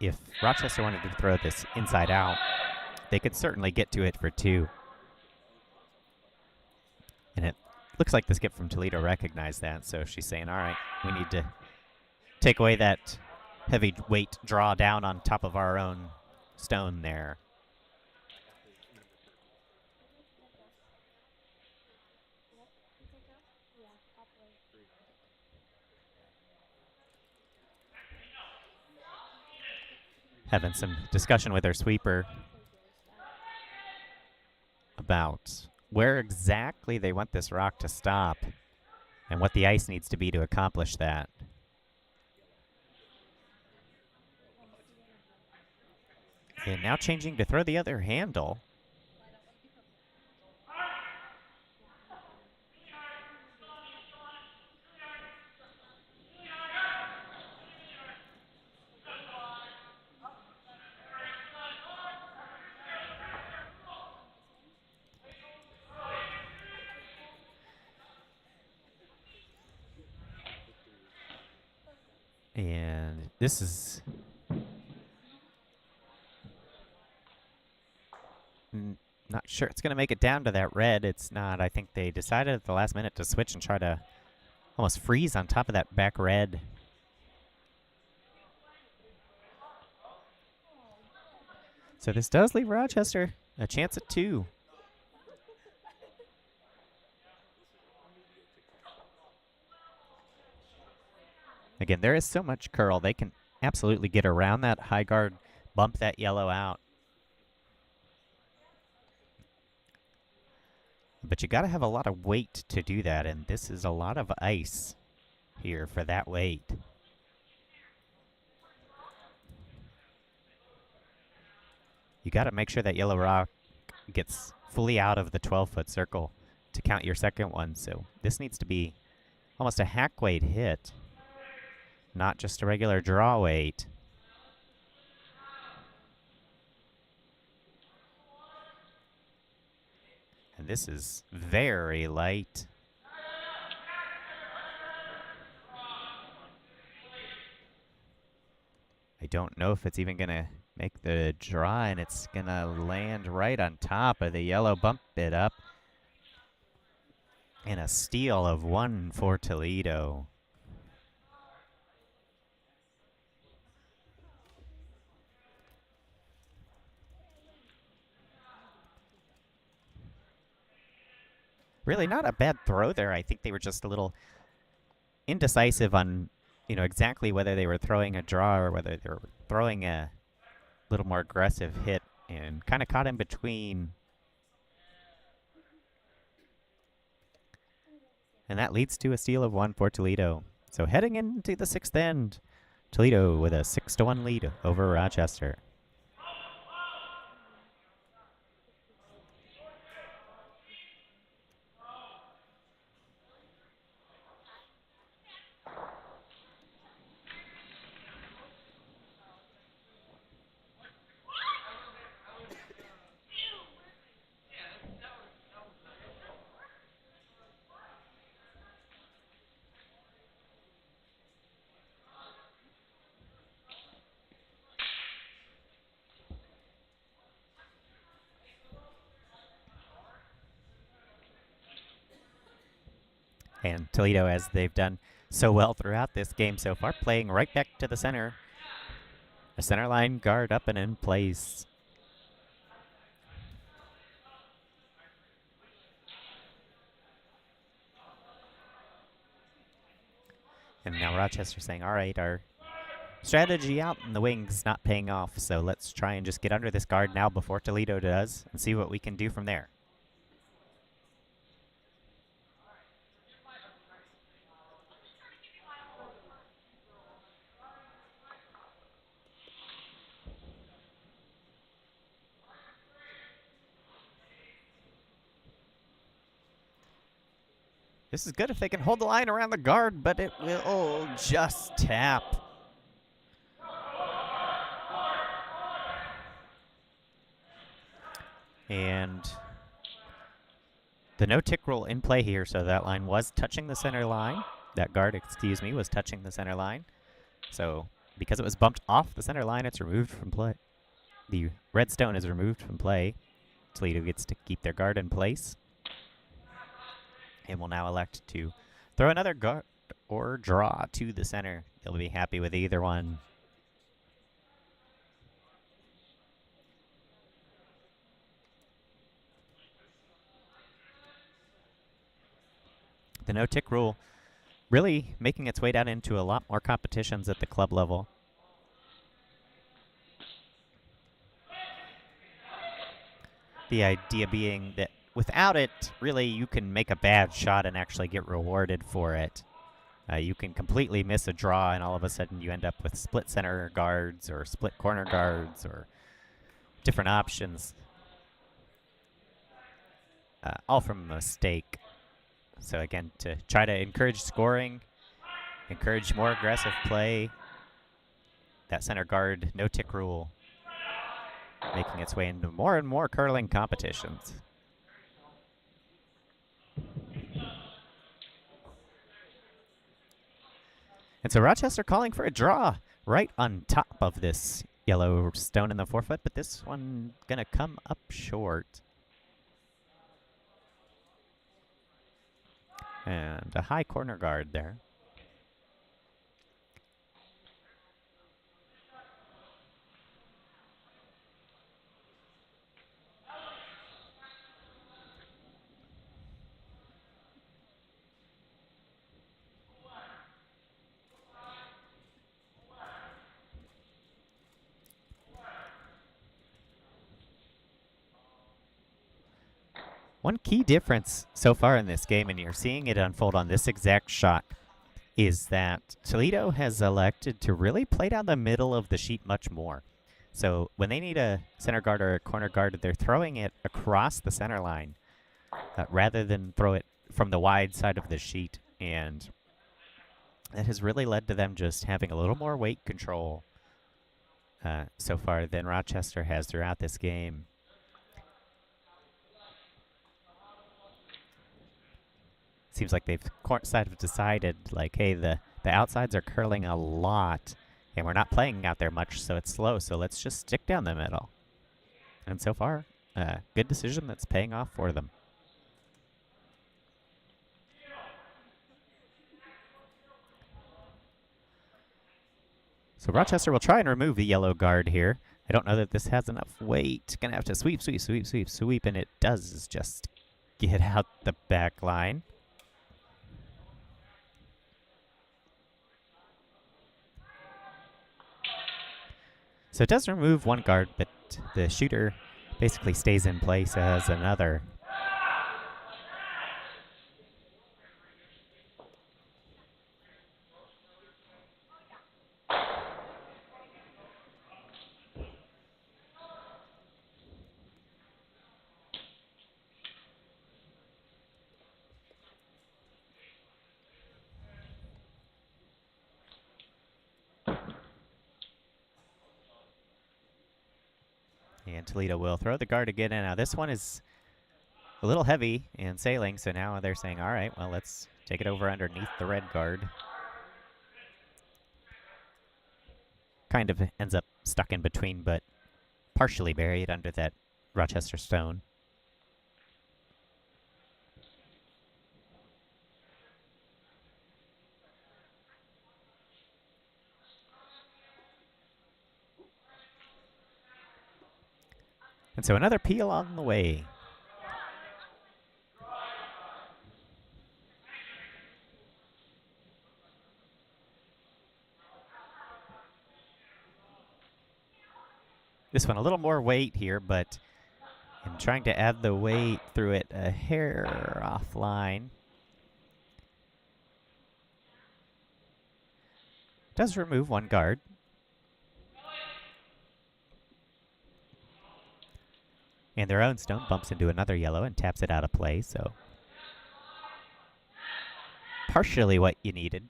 If Rochester wanted to throw this inside out, they could certainly get to it for 2. And it looks like the skip from Toledo recognized that, so she's saying, all right, we need to take away that heavy weight draw down on top of our own stone there. Having some discussion with her sweeper about where exactly they want this rock to stop and what the ice needs to be to accomplish that. And now changing to throw the other handle. And this is not sure it's going to make it down to that red. It's not. I think they decided at the last minute to switch and try to almost freeze on top of that back red. So this does leave Rochester a chance at 2. Again, there is so much curl. They can absolutely get around that high guard, bump that yellow out. But you got to have a lot of weight to do that, and this is a lot of ice here for that weight. You got to make sure that yellow rock gets fully out of the 12-foot circle to count your second one. So this needs to be almost a hack weight hit, not just a regular draw weight. And this is very light. I don't know if it's even going to make the draw, and it's going to land right on top of the yellow, bump it up. And a steal of 1 for Toledo. Really not a bad throw there. I think they were just a little indecisive on, exactly whether they were throwing a draw or whether they were throwing a little more aggressive hit, and kind of caught in between. And that leads to a steal of 1 for Toledo. So heading into the 6th end, Toledo with a 6-1 lead over Rochester. And Toledo, as they've done so well throughout this game so far, playing right back to the center. A center line guard up and in place. And now Rochester saying, all right, our strategy out in the wings not paying off, so let's try and just get under this guard now before Toledo does and see what we can do from there. This is good if they can hold the line around the guard, but it will just tap. And the no-tick rule in play here, so that line was touching the center line. That guard, excuse me, was touching the center line. So because it was bumped off the center line, it's removed from play. The red stone is removed from play. Toledo gets to keep their guard in place. And will now elect to throw another guard or draw to the center. They'll be happy with either one. The no-tick rule really making its way down into a lot more competitions at the club level. The idea being that without it, really, you can make a bad shot and actually get rewarded for it. You can completely miss a draw, and all of a sudden you end up with split center guards or split corner guards or different options, all from a mistake. So again, to try to encourage scoring, encourage more aggressive play, that center guard no-tick rule making its way into more and more curling competitions. And so Rochester calling for a draw right on top of this yellow stone in the forefoot, but this one gonna come up short. And a high corner guard there. One key difference so far in this game, and you're seeing it unfold on this exact shot, is that Toledo has elected to really play down the middle of the sheet much more. So when they need a center guard or a corner guard, they're throwing it across the center line rather than throw it from the wide side of the sheet. And that has really led to them just having a little more weight control so far than Rochester has throughout this game. Seems like they've decided, like, hey, the outsides are curling a lot, and we're not playing out there much, so it's slow, so let's just stick down the middle. And so far, good decision that's paying off for them. So Rochester will try and remove the yellow guard here. I don't know that this has enough weight. Gonna have to sweep, sweep, sweep, sweep, sweep, and it does just get out the back line. So it does remove one guard, but the shooter basically stays in place as another. And Toledo will throw the guard again. And now this one is a little heavy and sailing, so now they're saying, all right, well, let's take it over underneath the red guard. Kind of ends up stuck in between, but partially buried under that Rochester stone. And so another peel on the way. This one a little more weight here, but I'm trying to add the weight through it a hair offline. Does remove one guard. And their own stone bumps into another yellow and taps it out of play, so partially what you needed.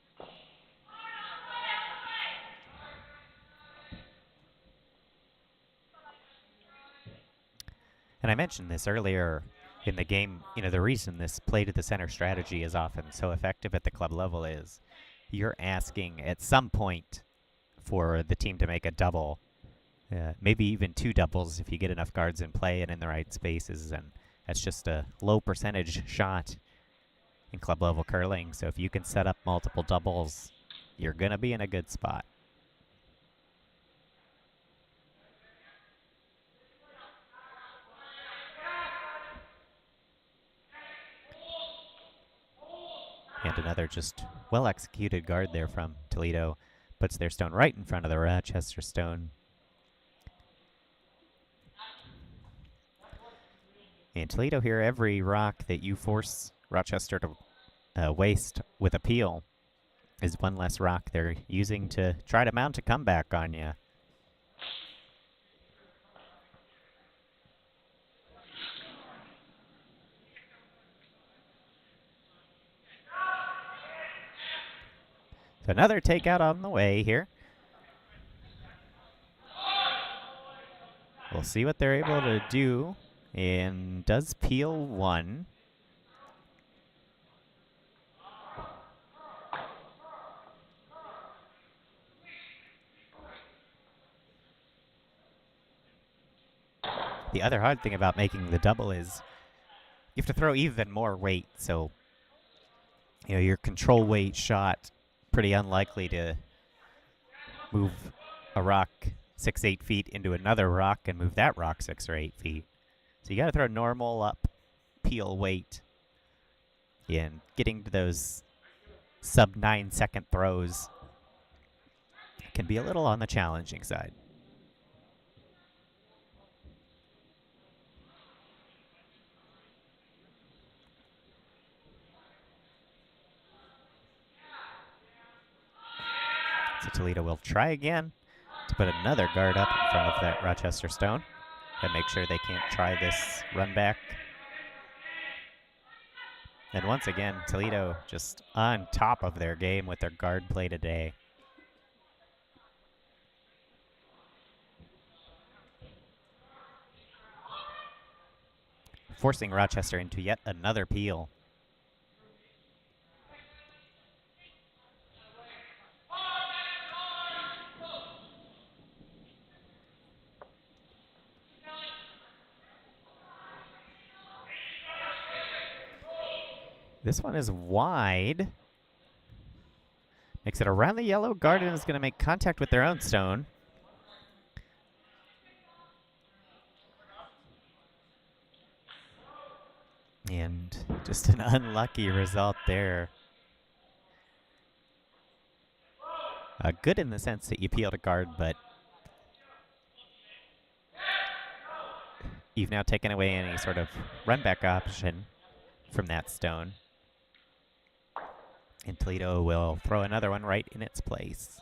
And I mentioned this earlier in the game, the reason this play to the center strategy is often so effective at the club level is you're asking at some point for the team to make a double, maybe even two doubles if you get enough guards in play and in the right spaces, and that's just a low percentage shot in club level curling. So if you can set up multiple doubles, you're going to be in a good spot. And another just well-executed guard there from Toledo. Puts their stone right in front of the Rochester stone. And Toledo here, every rock that you force Rochester to waste with a peel is one less rock they're using to try to mount a comeback on you. So another takeout on the way here. We'll see what they're able to do. And does peel one. The other hard thing about making the double is you have to throw even more weight. So, your control weight shot, pretty unlikely to move a rock 6-8 feet into another rock and move that rock 6 or 8 feet. So you got to throw normal up peel weight. And getting to those sub 9-second throws can be a little on the challenging side. So Toledo will try again to put another guard up in front of that Rochester stone and make sure they can't try this run back. And once again, Toledo just on top of their game with their guard play today. Forcing Rochester into yet another peel. This one is wide. Makes it around the yellow. Garden is going to make contact with their own stone. And just an unlucky result there. Good in the sense that you peeled a guard, but you've now taken away any sort of run back option from that stone. And Toledo will throw another one right in its place.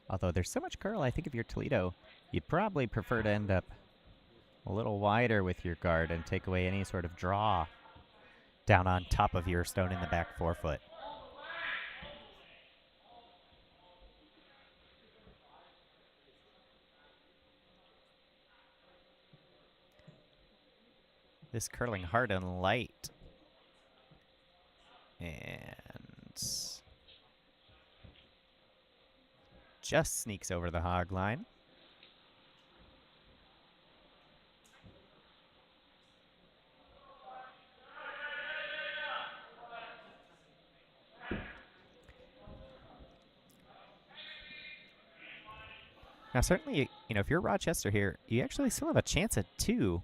Although there's so much curl, I think if you're Toledo, you'd probably prefer to end up a little wider with your guard and take away any sort of draw down on top of your stone in the back forefoot. This curling hard and light just sneaks over the hog line. Now, certainly, if you're Rochester here, you actually still have a chance at 2.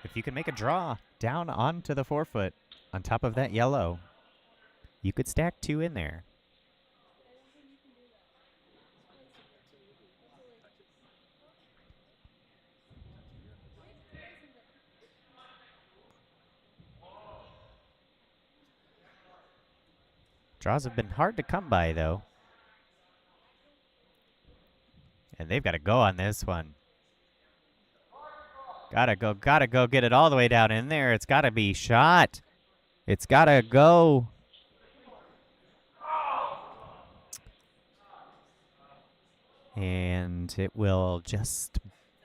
If you can make a draw down onto the 4-foot on top of that yellow, you could stack 2 in there. Draws have been hard to come by, though. And they've got to go on this one. Gotta go get it all the way down in there. It's gotta be shot. It's gotta go. And it will just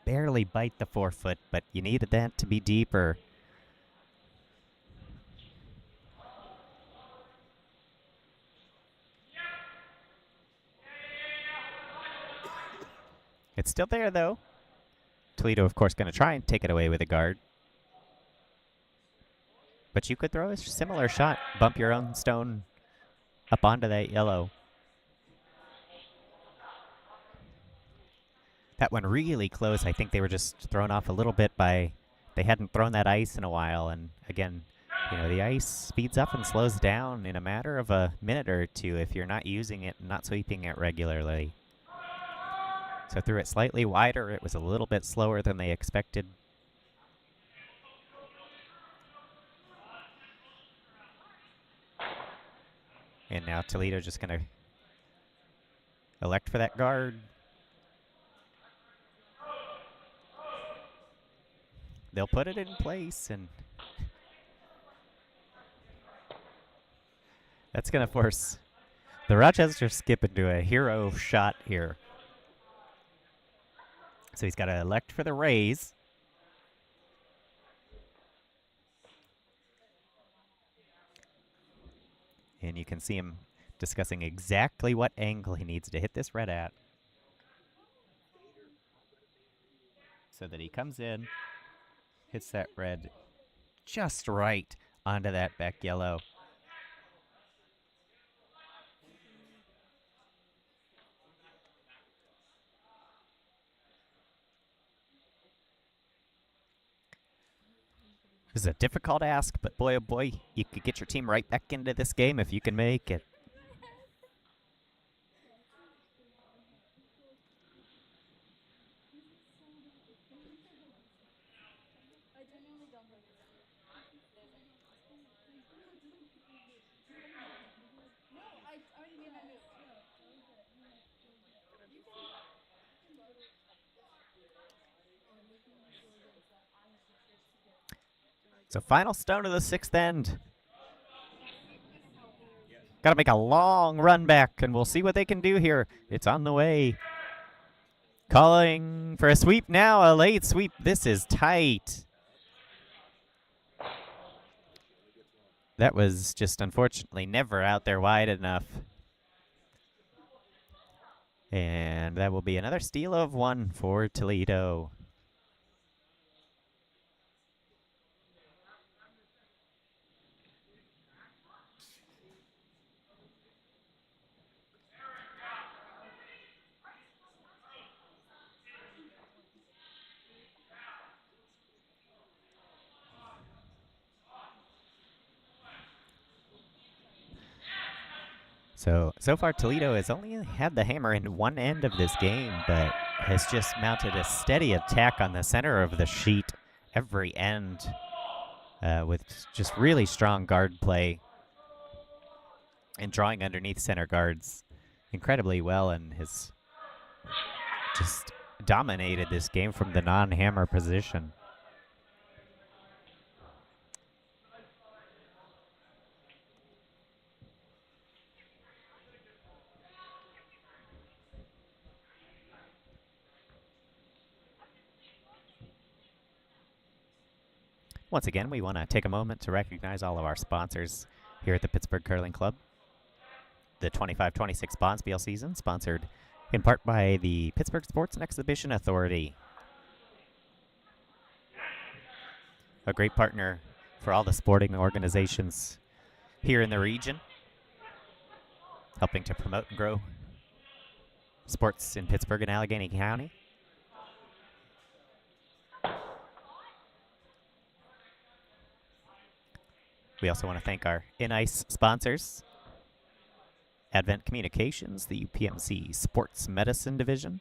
barely bite the 4-foot, but you needed that to be deeper. It's still there, though. Toledo, of course, going to try and take it away with a guard. But you could throw a similar shot, bump your own stone up onto that yellow. That one really close. I think they were just thrown off a little bit by, they hadn't thrown that ice in a while. And again, the ice speeds up and slows down in a matter of a minute or 2 if you're not using it and not sweeping it regularly. So threw it slightly wider. It was a little bit slower than they expected. And now Toledo just going to elect for that guard. They'll put it in place, and that's going to force the Rochester skip into a hero shot here. So he's got to elect for the raise. And you can see him discussing exactly what angle he needs to hit this red at. So that he comes in, hits that red just right onto that back yellow. This is a difficult ask, but boy, oh boy, you could get your team right back into this game if you can make it. So final stone of the 6th end. Got to make a long run back, and we'll see what they can do here. It's on the way. Calling for a sweep now, a late sweep. This is tight. That was just unfortunately never out there wide enough. And that will be another steal of 1 for Toledo. So far Toledo has only had the hammer in one end of this game, but has just mounted a steady attack on the center of the sheet every end with just really strong guard play and drawing underneath center guards incredibly well, and has just dominated this game from the non-hammer position. Once again, we want to take a moment to recognize all of our sponsors. here at the Pittsburgh Curling Club. The 25-26 Bonspiel season, sponsored in part by the Pittsburgh Sports and Exhibition Authority, a great partner for all the sporting organizations here in the region, helping to promote and grow sports in Pittsburgh and Allegheny County. We also want to thank our in-ice sponsors, Advent Communications, the UPMC Sports Medicine Division,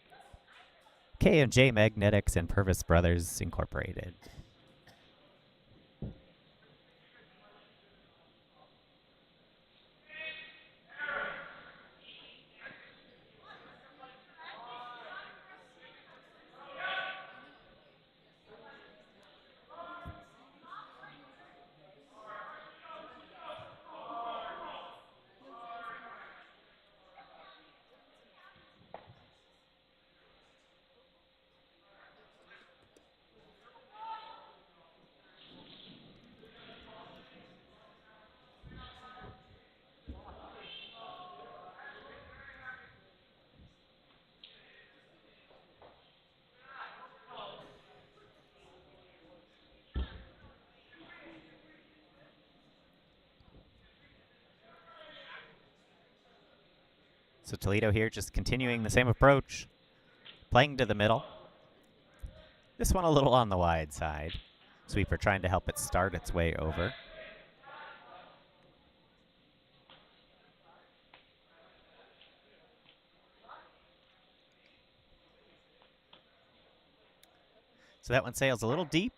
K&J Magnetics, and Purvis Brothers Incorporated. So Toledo here just continuing the same approach, playing to the middle. This one a little on the wide side. Sweeper trying to help it start its way over. So that one sails a little deep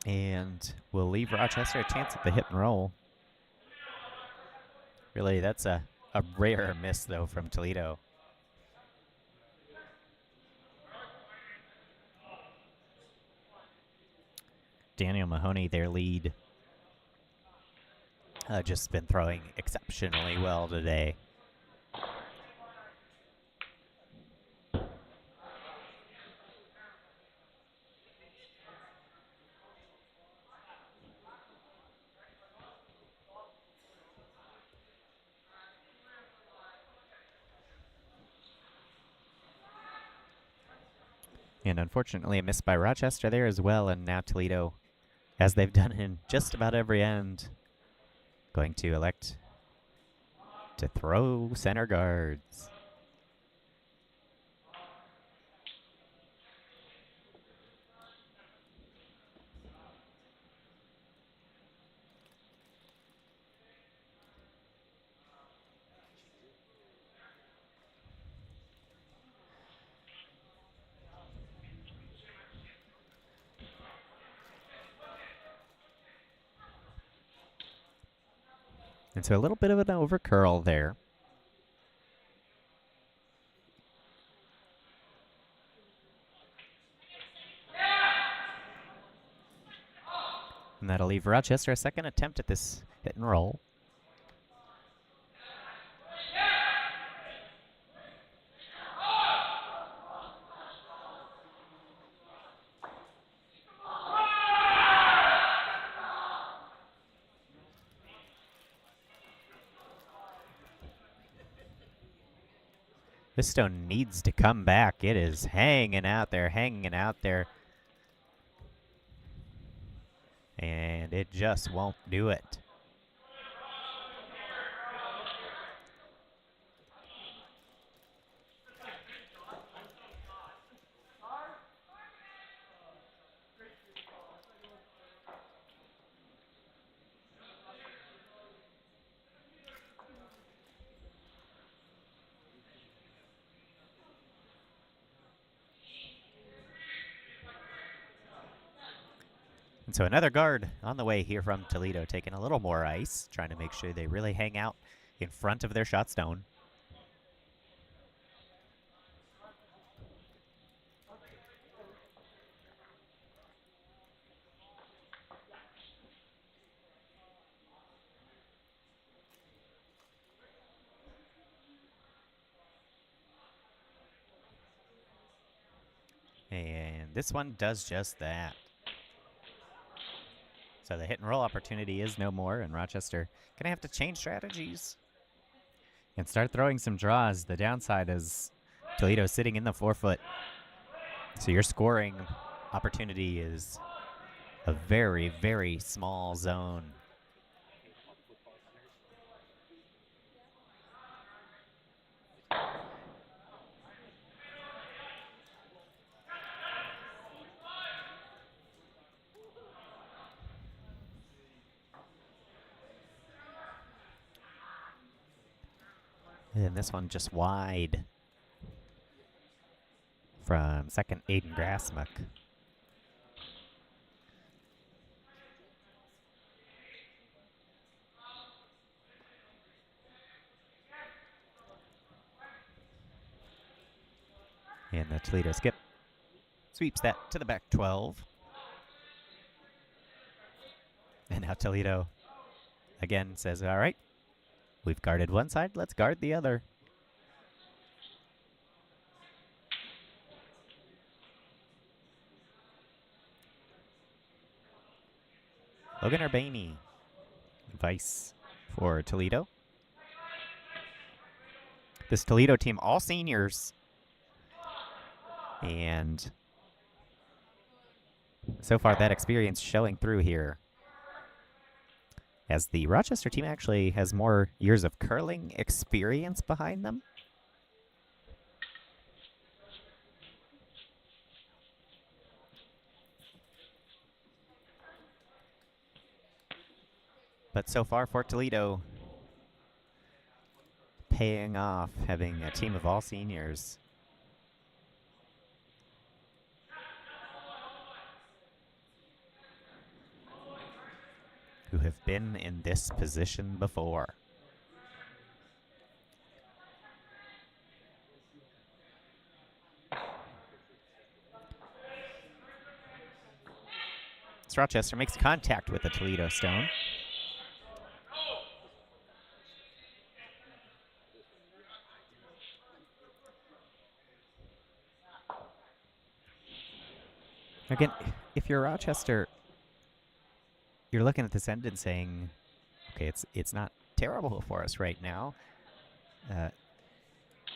and will leave Rochester a chance at the hit and roll. Really, that's a rare miss, though, from Toledo. Daniel Mahoney, their lead, just been throwing exceptionally well today. And unfortunately, a miss by Rochester there as well. And now Toledo, as they've done in just about every end, going to elect to throw center guards. And so a little bit of an over curl there. And that'll leave Rochester a second attempt at this hit and roll. This stone needs to come back. It is hanging out there, hanging out there. And it just won't do it. And so another guard on the way here from Toledo, taking a little more ice, trying to make sure they really hang out in front of their shot stone. And this one does just that. So the hit and roll opportunity is no more, and Rochester gonna have to change strategies and start throwing some draws. The downside is Toledo sitting in the 4-foot. So your scoring opportunity is a very, very small zone. And this one just wide from second Aiden Grassmuck. And the Toledo skip sweeps that to the back 12. And now Toledo again says, all right, we've guarded one side, let's guard the other. Logan Urbaney, vice for Toledo. This Toledo team, all seniors. And so far that experience showing through here. As the Rochester team actually has more years of curling experience behind them. But so far for Toledo, paying off having a team of all seniors. Who have been in this position before. As Rochester makes contact with the Toledo stone. Again, if you're Rochester, you're looking at this end and saying, okay, it's not terrible for us right now.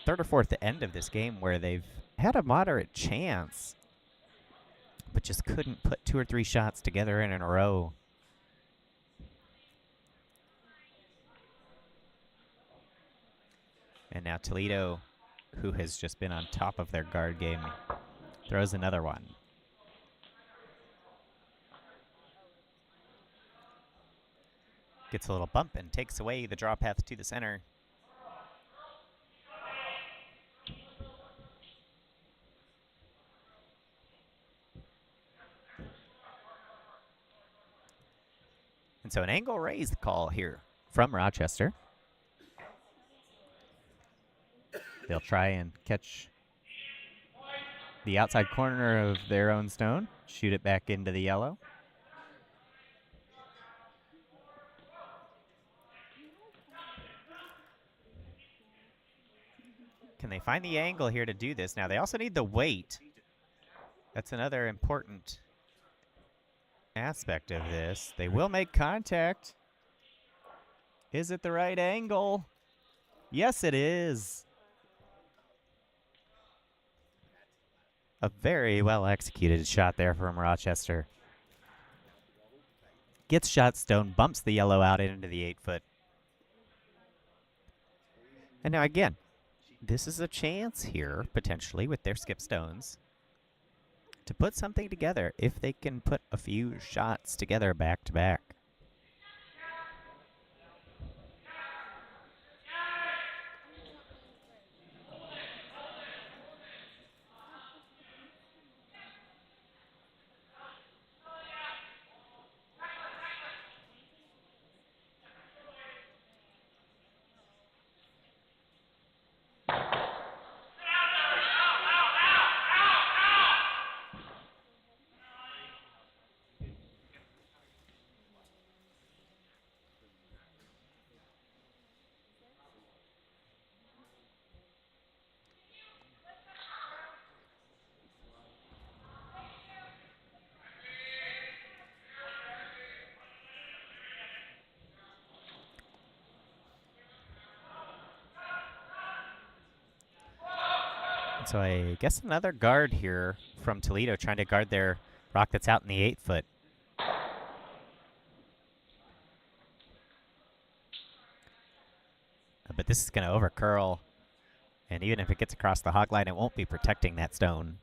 Third or fourth end of this game where they've had a moderate chance, but just couldn't put 2 or 3 shots together in a row. And now Toledo, who has just been on top of their guard game, throws another one. Gets a little bump and takes away the draw path to the center. And so an angle raise call here from Rochester. They'll try and catch the outside corner of their own stone, shoot it back into the yellow. Can they find the angle here to do this? Now, they also need the weight. That's another important aspect of this. They will make contact. Is it the right angle? Yes, it is. A very well executed shot there from Rochester. Gets shot stone, bumps the yellow out into the 8-foot. And now again, this is a chance here, potentially, with their skip stones, to put something together if they can put a few shots together back to back. So I guess another guard here from Toledo trying to guard their rock that's out in the 8-foot. But this is going to over-curl. And even if it gets across the hog line, it won't be protecting that stone.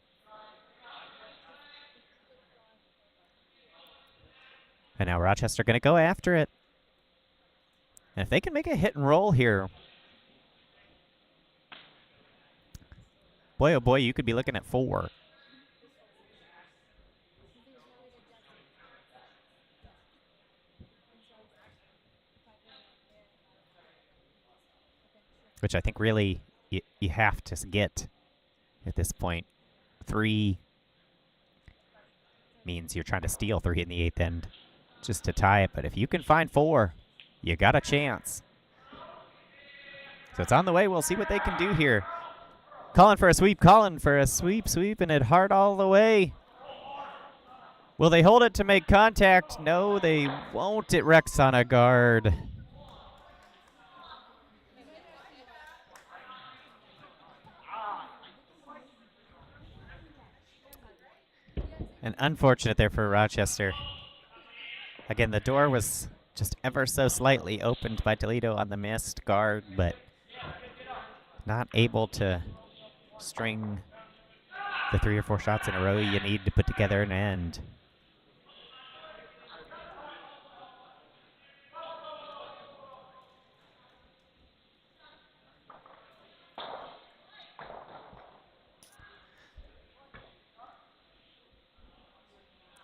And now Rochester going to go after it. And if they can make a hit and roll here, boy, oh boy, you could be looking at 4. Which I think really you have to get at this point. 3 means you're trying to steal 3 in the 8th end just to tie it. But if you can find 4, you got a chance. So it's on the way. We'll see what they can do here. Calling for a sweep, sweeping it hard all the way. Will they hold it to make contact? No, they won't. It wrecks on a guard. And unfortunate there for Rochester. Again, the door was just ever so slightly opened by Toledo on the missed guard, but not able to string the 3 or 4 shots in a row you need to put together an end.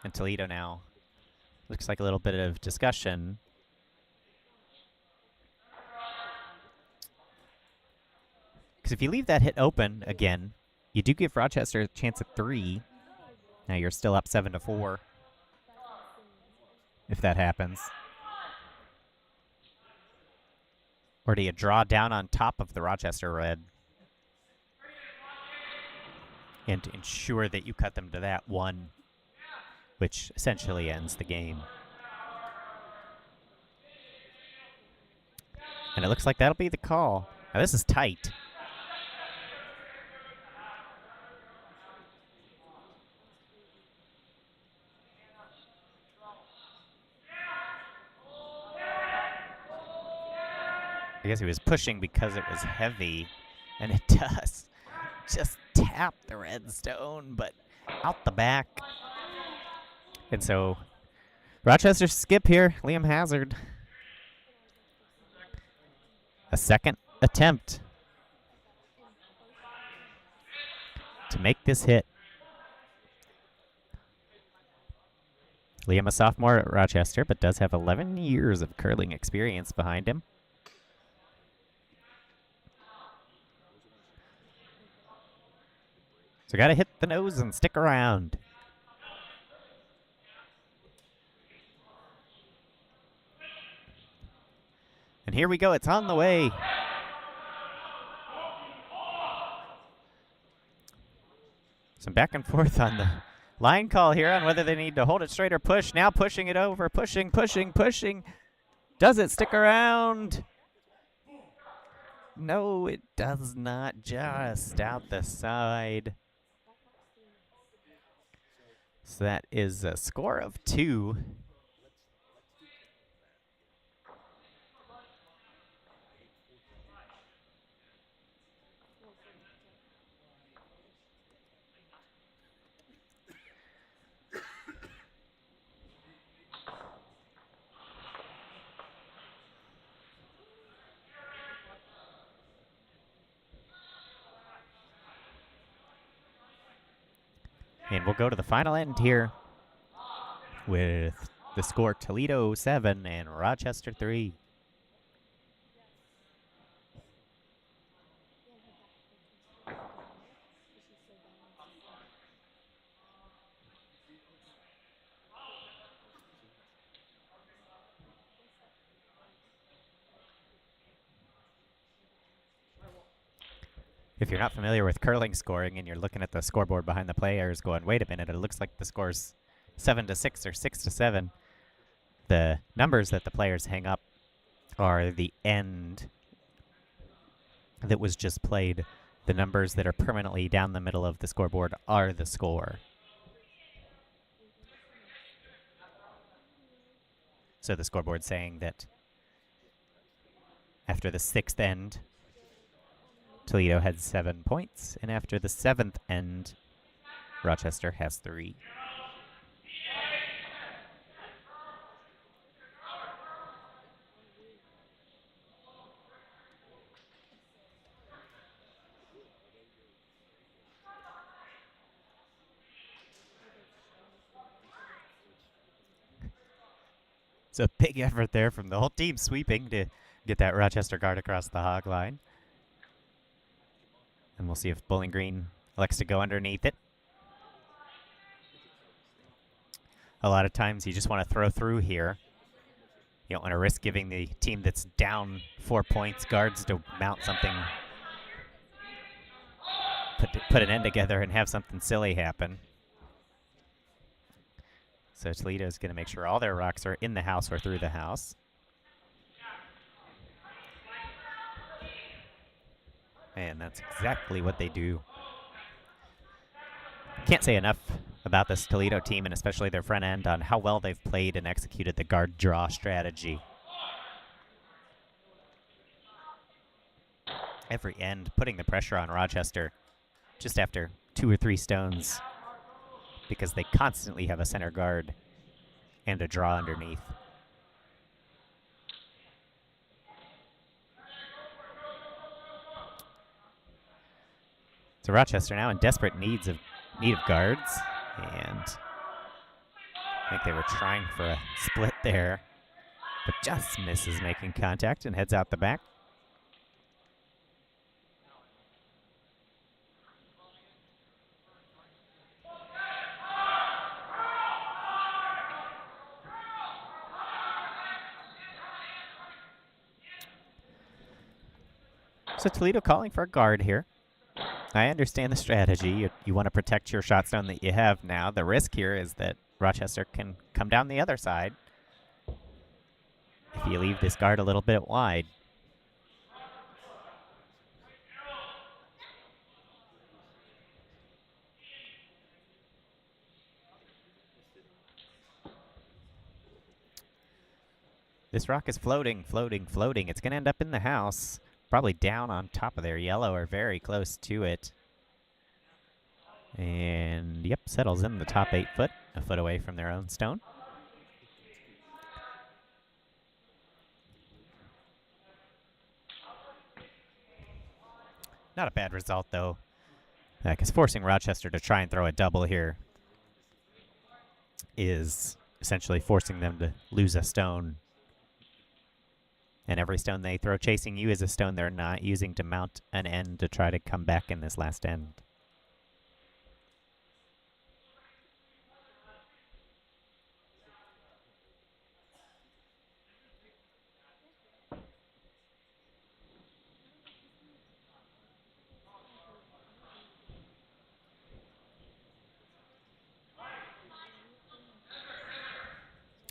And Toledo now looks like a little bit of discussion. Because if you leave that hit open again, you do give Rochester a chance at 3. Now you're still up 7-4 if that happens. Or do you draw down on top of the Rochester red and ensure that you cut them to that 1, which essentially ends the game. And it looks like that'll be the call. Now this is tight. I guess he was pushing because it was heavy, and it does just tap the red stone, but out the back. And so Rochester skip here, Liam Hazard. A second attempt to make this hit. Liam, a sophomore at Rochester, but does have 11 years of curling experience behind him. So got to hit the nose and stick around. And here we go. It's on the way. Some back and forth on the line call here on whether they need to hold it straight or push. Now pushing it over. Pushing. Does it stick around? No, it does not. Just out the side. So that is a score of 2. And we'll go to the final end here with the score Toledo 7 and Rochester 3. If you're not familiar with curling scoring and you're looking at the scoreboard behind the players going, wait a minute, it looks like the score's 7-6 or 6-7. The numbers that the players hang up are the end that was just played the numbers that are permanently down the middle of the scoreboard are the score. So the scoreboard saying that after the 6th end, Toledo had 7 points, and after the 7th end, Rochester has 3. It's a big effort there from the whole team sweeping to get that Rochester guard across the hog line. And we'll see if Bowling Green elects to go underneath it. A lot of times you just want to throw through here. You don't want to risk giving the team that's down 4 points guards to mount something, put an end together and have something silly happen. So Toledo's going to make sure all their rocks are in the house or through the house. And that's exactly what they do. Can't say enough about this Toledo team, and especially their front end, on how well they've played and executed the guard draw strategy. Every end putting the pressure on Rochester just after 2 or 3 stones, because they constantly have a center guard and a draw underneath. So Rochester now in desperate need of guards, and I think they were trying for a split there, but just misses making contact and heads out the back. So Toledo calling for a guard here. I understand the strategy. You want to protect your shot stone that you have now. The risk here is that Rochester can come down the other side if you leave this guard a little bit wide. This rock is floating, floating, floating. It's going to end up in the house. Probably down on top of their yellow or very close to it. And, yep, settles in the top 8 foot, a foot away from their own stone. Not a bad result, though, because forcing Rochester to try and throw a double here is essentially forcing them to lose a stone. And every stone they throw chasing you is a stone they're not using to mount an end to try to come back in this last end.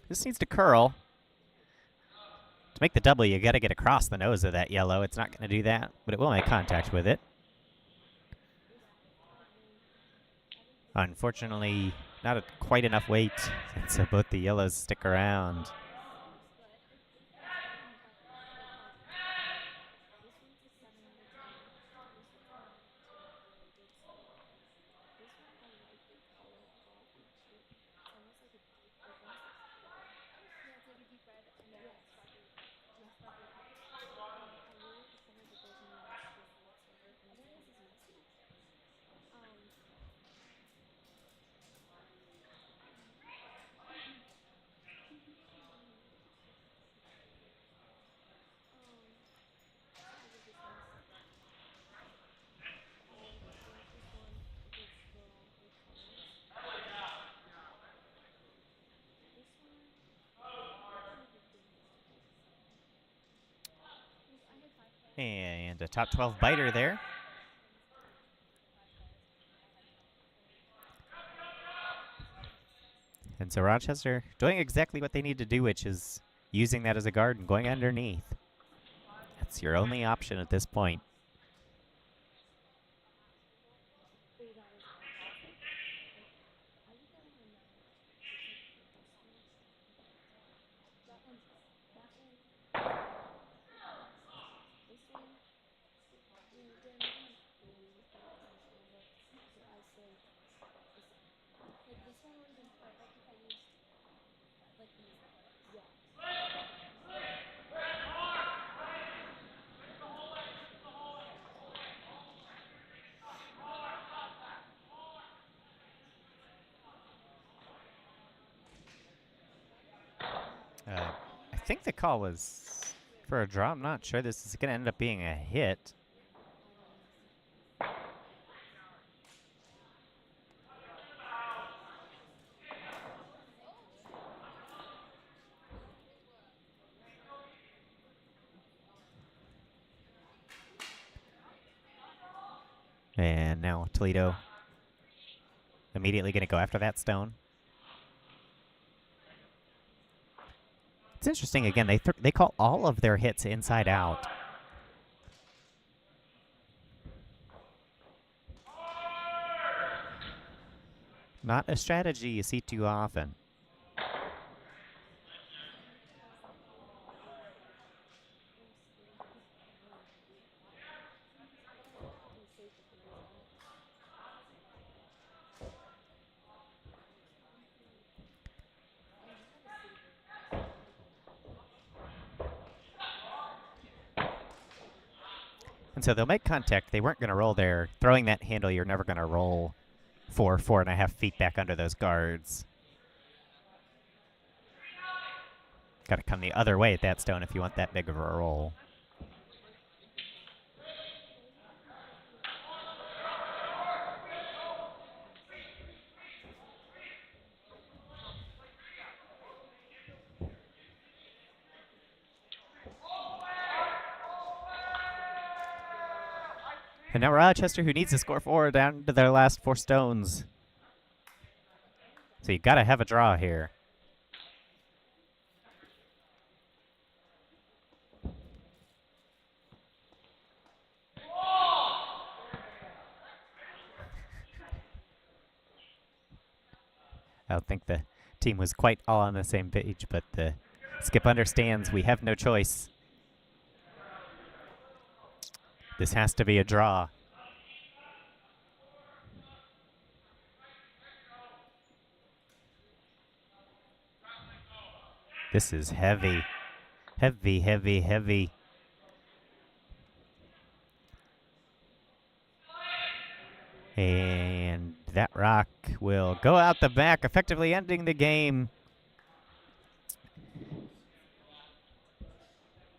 This needs to curl. To make the double, you got to get across the nose of that yellow. It's not going to do that, but it will make contact with it. Unfortunately, not quite enough weight, so both the yellows stick around. And a top 12 biter there. And so Rochester doing exactly what they need to do, which is using that as a guard and going underneath. That's your only option at this point. think the call was for a draw. I'm not sure. This is going to end up being a hit. And now Toledo immediately going to go after that stone. It's interesting, again, they call all of their hits inside out. Not a strategy you see too often. And so they'll make contact. They weren't going to roll there. Throwing that handle, you're never going to roll 4.5 feet back under those guards. Got to come the other way at that stone if you want that big of a roll. And now Rochester, who needs to score 4 down to their last 4 stones. So you got to have a draw here. I don't think the team was quite all on the same page, but the Skip understands we have no choice. This has to be a draw. This is heavy. Heavy, heavy, heavy. And that rock will go out the back, effectively ending the game.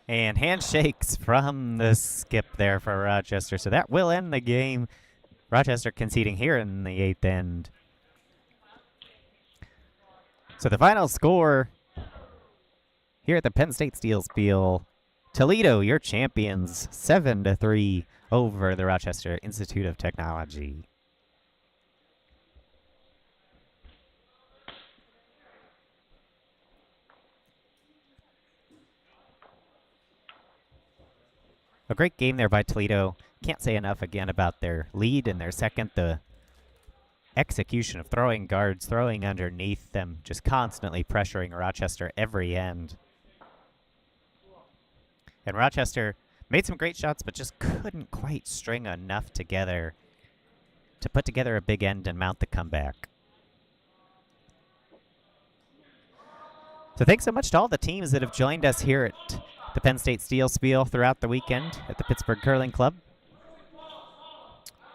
And handshakes from the Skip there for Rochester. So that will end the game. Rochester conceding here in the 8th end. So the final score here at the Penn State Steel Spiel. Toledo, your champions, 7-3 over the Rochester Institute of Technology. A great game there by Toledo. Can't say enough again about their lead and their second. The execution of throwing guards, throwing underneath them, just constantly pressuring Rochester every end. And Rochester made some great shots, but just couldn't quite string enough together to put together a big end and mount the comeback. So thanks so much to all the teams that have joined us here at the Penn State Steel Spiel throughout the weekend at the Pittsburgh Curling Club.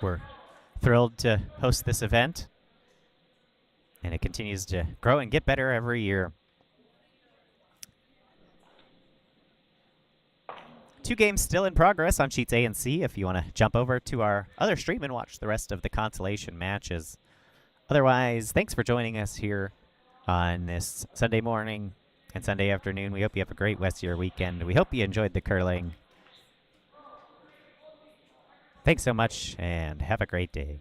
We're thrilled to host this event, and it continues to grow and get better every year. 2 games still in progress on sheets A and C if you want to jump over to our other stream and watch the rest of the consolation matches. Otherwise, thanks for joining us here on this Sunday morning and Sunday afternoon. We hope you have a great rest of your weekend. We hope you enjoyed the curling. Thanks so much, and have a great day.